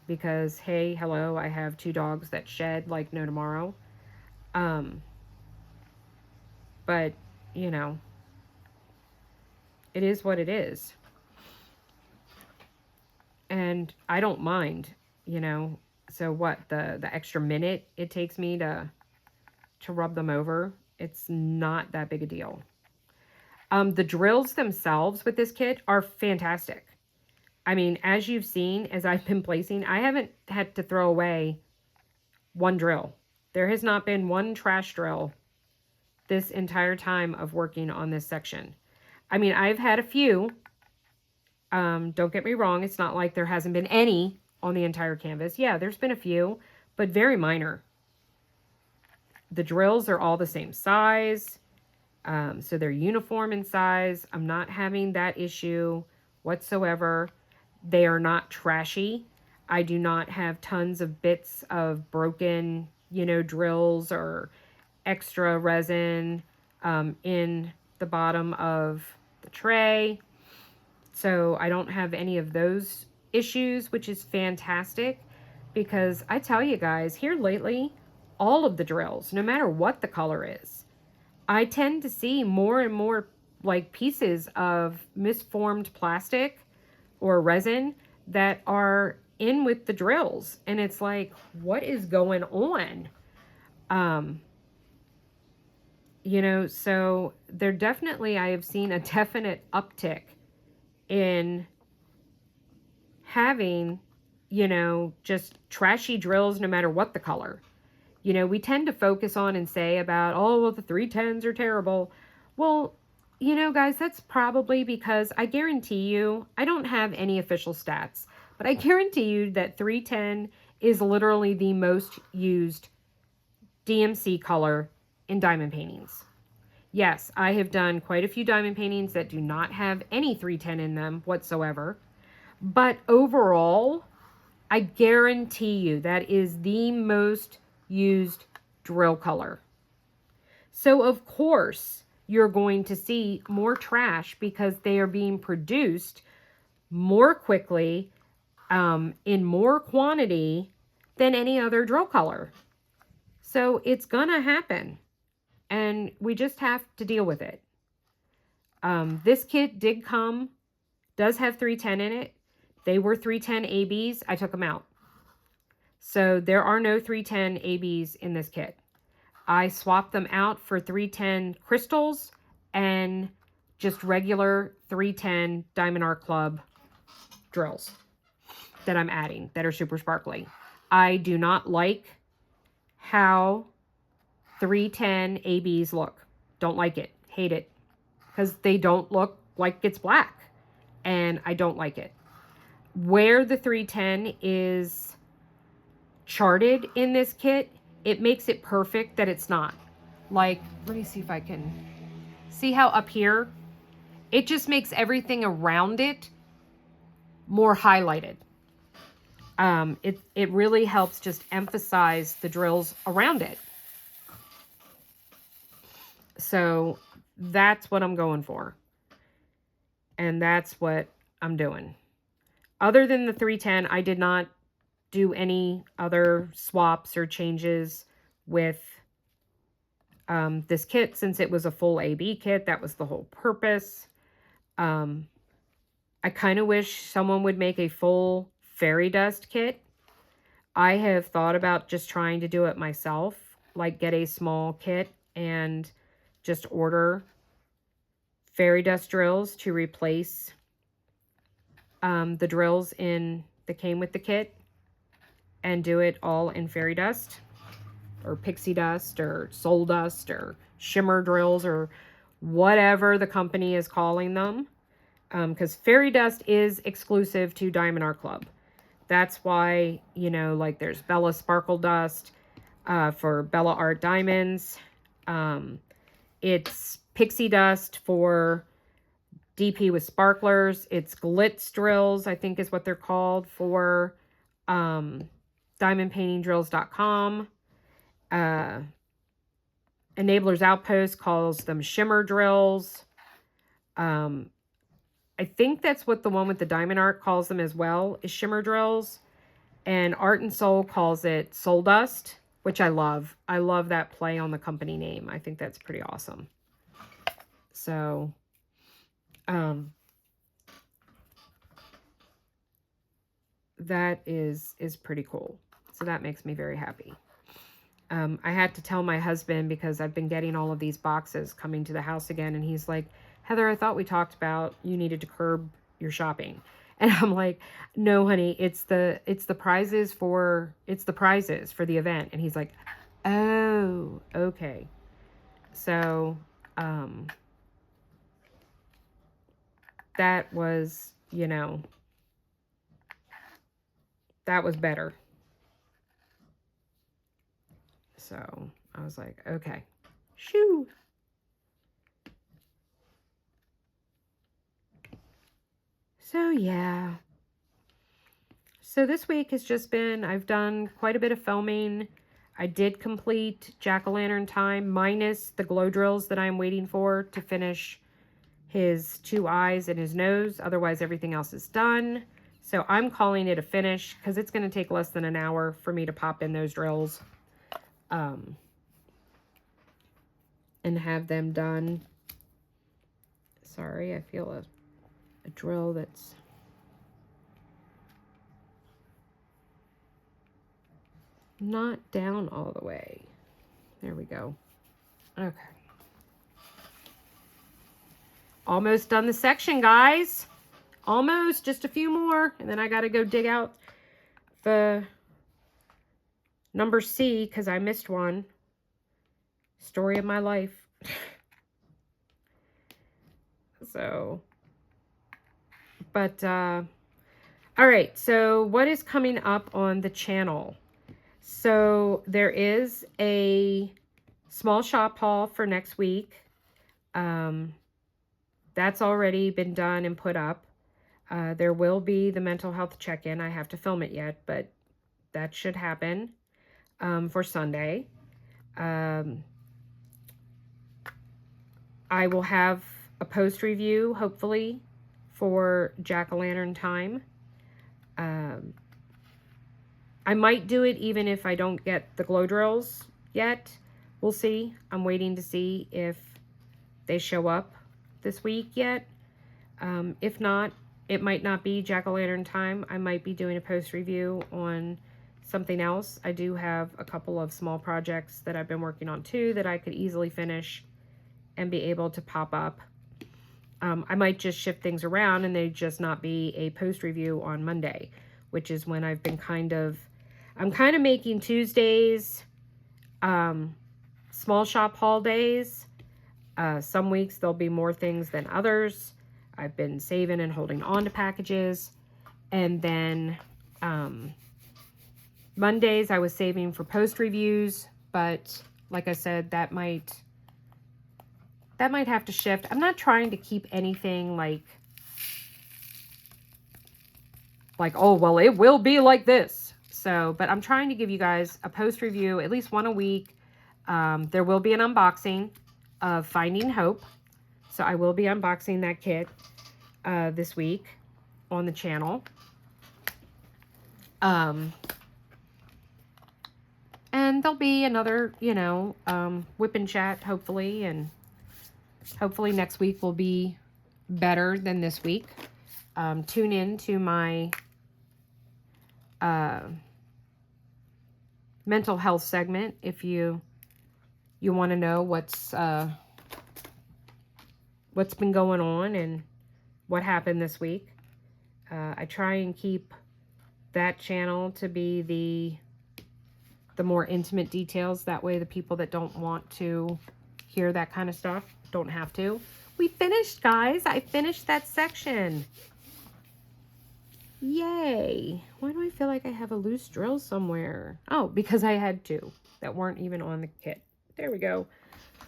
Because, hey, hello, I have 2 dogs that shed like no tomorrow. But, you know, it is what it is. And I don't mind, you know. So what, the extra minute it takes me to rub them over, it's not that big a deal. The drills themselves with this kit are fantastic. I mean, as you've seen, as I've been placing, I haven't had to throw away one drill. There has not been one trash drill this entire time of working on this section. I mean, I've had a few. Don't get me wrong. It's not like there hasn't been any on the entire canvas. Yeah, there's been a few, but very minor. The drills are all the same size. So they're uniform in size. I'm not having that issue whatsoever. They are not trashy. I do not have tons of bits of broken, you know, drills or extra resin in the bottom of the tray. So I don't have any of those issues, which is fantastic because I tell you guys, here lately, all of the drills, no matter what the color is, I tend to see more and more like pieces of misformed plastic or resin that are in with the drills. And it's like, what is going on? You know, so there definitely, I have seen a definite uptick in having, you know, just trashy drills no matter what the color. You know, we tend to focus on and say about, oh, well, the 310s are terrible. Well, you know, guys, that's probably because I guarantee you, I don't have any official stats, but I guarantee you that 310 is literally the most used DMC color in diamond paintings. Yes, I have done quite a few diamond paintings that do not have any 310 in them whatsoever. But overall, I guarantee you that is the most used drill color. So of course, you're going to see more trash because they are being produced more quickly, in more quantity than any other drill color. So it's gonna happen, and we just have to deal with it. This kit does have 310 in it. They were 310 ABs. I took them out. So there are no 310 ABs in this kit. I swapped them out for 310 crystals and just regular 310 Diamond Art Club drills that I'm adding that are super sparkly. I do not like how 310 ABs look. Don't like it. Hate it. Because they don't look like it's black. And I don't like it. Where the 310 is charted in this kit, it makes it perfect that it's not. Like, let me see if I can see how up here, it just makes everything around it more highlighted. It really helps just emphasize the drills around it. So that's what I'm going for. And that's what I'm doing. Other than the 310, I did not do any other swaps or changes with this kit, since it was a full AB kit. That was the whole purpose. I kind of wish someone would make a full fairy dust kit. I have thought about just trying to do it myself, like get a small kit and just order fairy dust drills to replace the drills that came with the kit, and do it all in fairy dust or pixie dust or soul dust or shimmer drills or whatever the company is calling them, because fairy dust is exclusive to Diamond Art Club. That's why, you know, like there's Bella Sparkle Dust for Bella Art Diamonds. It's pixie dust for DP with sparklers. It's glitz drills, I think is what they're called, for diamondpaintingdrills.com. Enablers Outpost calls them shimmer drills. I think that's what the one with the diamond art calls them as well, is shimmer drills. And Art and Soul calls it soul dust, which I love. I love that play on the company name. I think that's pretty awesome. So, that is pretty cool. So that makes me very happy. I had to tell my husband, because I've been getting all of these boxes coming to the house again, and he's like, Heather, I thought we talked about you needed to curb your shopping. And I'm like, no, honey, it's the prizes for the event. And he's like, oh, okay. So, that was, you know, that was better. So I was like, okay, shoo. So yeah. So this week has just been, I've done quite a bit of filming. I did complete Jack-o'-lantern time, minus the glow drills that I'm waiting for to finish his 2 eyes and his nose. Otherwise, everything else is done. So I'm calling it a finish, because it's going to take less than an hour for me to pop in those drills and have them done. Sorry, I feel a drill that's not down all the way. There we go. Okay. Almost done the section, guys. Almost, just a few more, and then I got to go dig out the number C, because I missed one. Story of my life. So, but, all right, so what is coming up on the channel? So there is a small shop haul for next week. That's already been done and put up. There will be the mental health check-in. I have to film it yet, but that should happen for Sunday. I will have a post review, hopefully, for Jack-o'-lantern time. I might do it even if I don't get the glow drills yet. We'll see. I'm waiting to see if they show up this week yet. If not, it might not be Jack-o'-lantern time. I might be doing a post review on something else. I do have a couple of small projects that I've been working on too that I could easily finish and be able to pop up. I might just shift things around and they just not be a post review on Monday, which is when I've been I'm kind of making Tuesdays small shop haul days. Some weeks there'll be more things than others. I've been saving and holding on to packages. And then Mondays I was saving for post reviews, but like I said, that might have to shift. I'm not trying to keep anything like like, oh, well, it will be like this. So, but I'm trying to give you guys a post review, at least one a week. There will be an unboxing of Finding Hope. So I will be unboxing that kit this week on the channel. And there'll be another, you know, WIP and Chat, hopefully. And hopefully next week will be better than this week. Tune in to my mental health segment if you want to know what's been going on and what happened this week. I try and keep that channel to be the more intimate details. That way the people that don't want to hear that kind of stuff don't have to. We finished, guys. I finished that section. Yay. Why do I feel like I have a loose drill somewhere? Oh, because I had two that weren't even on the kit. There we go.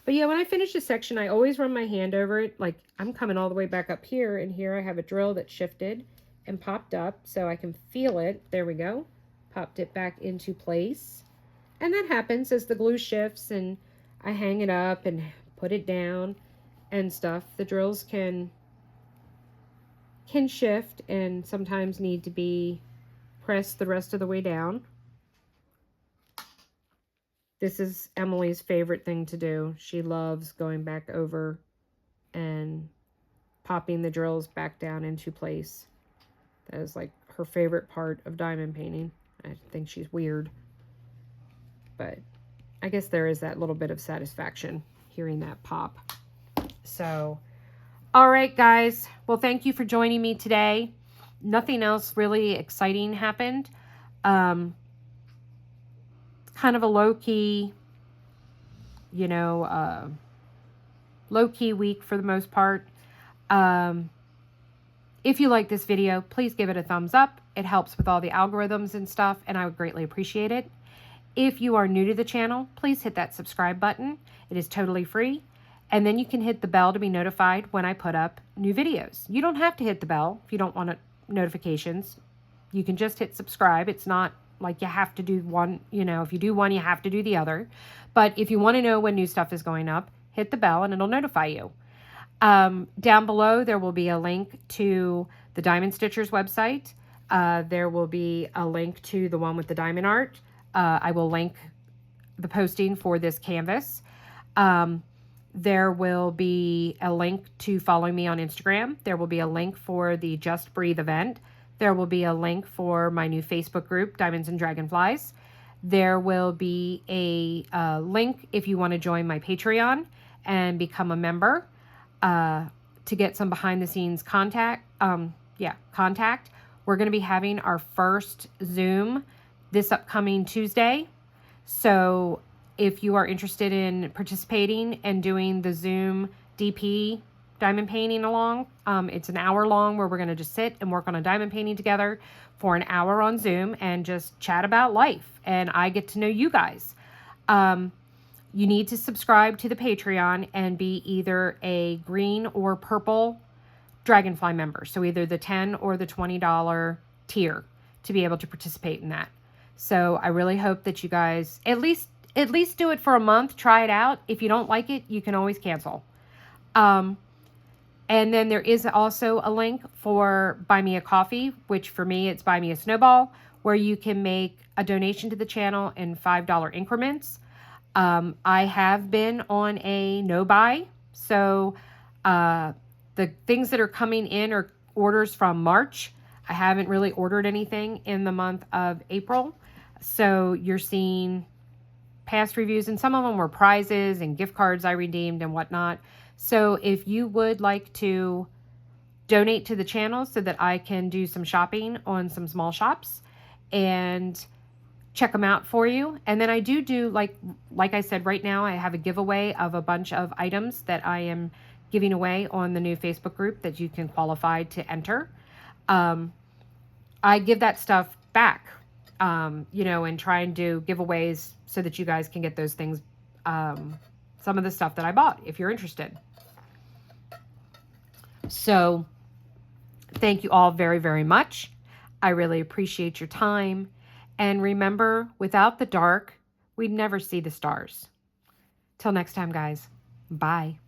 But yeah, when I finish a section, I always run my hand over it. Like, I'm coming all the way back up here, and here I have a drill that shifted and popped up, so I can feel it. There we go. Popped it back into place. And that happens as the glue shifts, and I hang it up and put it down and stuff. The drills can shift and sometimes need to be pressed the rest of the way down. This is Emily's favorite thing to do. She loves going back over and popping the drills back down into place. That is like her favorite part of diamond painting. I think she's weird, but I guess there is that little bit of satisfaction hearing that pop. So, all right, guys. Well, thank you for joining me today. Nothing else really exciting happened. Kind of a low-key, you know, low-key week for the most part. If you like this video, please give it a thumbs up. It helps with all the algorithms and stuff, and I would greatly appreciate it. If you are new to the channel, please hit that subscribe button. It is totally free. And then you can hit the bell to be notified when I put up new videos. You don't have to hit the bell if you don't want notifications. You can just hit subscribe. It's not like you have to do one, you know, if you do one, you have to do the other. But if you want to know when new stuff is going up, hit the bell and it'll notify you. Down below, there will be a link to the Diamond Stitchers website. There will be a link to the one with the diamond art. I will link the posting for this canvas. There will be a link to follow me on Instagram. There will be a link for the Just Breathe event. There will be a link for my new Facebook group, Diamonds and Dragonflies. There will be a link if you want to join my Patreon and become a member to get some behind-the-scenes contact. We're going to be having our first Zoom this upcoming Tuesday. So if you are interested in participating and doing the Zoom DP diamond painting along, it's an hour long where we're going to just sit and work on a diamond painting together for an hour on Zoom and just chat about life. And I get to know you guys. You need to subscribe to the Patreon and be either a green or purple Dragonfly member. So either the $10 or the $20 tier to be able to participate in that. So I really hope that you guys at least do it for a month. Try it out. If you don't like it, you can always cancel. And then there is also a link for Buy Me a Coffee, which for me, it's Buy Me a Snowball, where you can make a donation to the channel in $5 increments. I have been on a no buy. So the things that are coming in are orders from March. I haven't really ordered anything in the month of April. So you're seeing past reviews, and some of them were prizes and gift cards I redeemed and whatnot. So if you would like to donate to the channel so that I can do some shopping on some small shops and check them out for you. And then I do like I said, right now I have a giveaway of a bunch of items that I am giving away on the new Facebook group that you can qualify to enter. I give that stuff back, you know, and try and do giveaways so that you guys can get those things, some of the stuff that I bought, if you're interested. So thank you all very, very much. I really appreciate your time. And remember, without the dark, we'd never see the stars. Till next time, guys. Bye.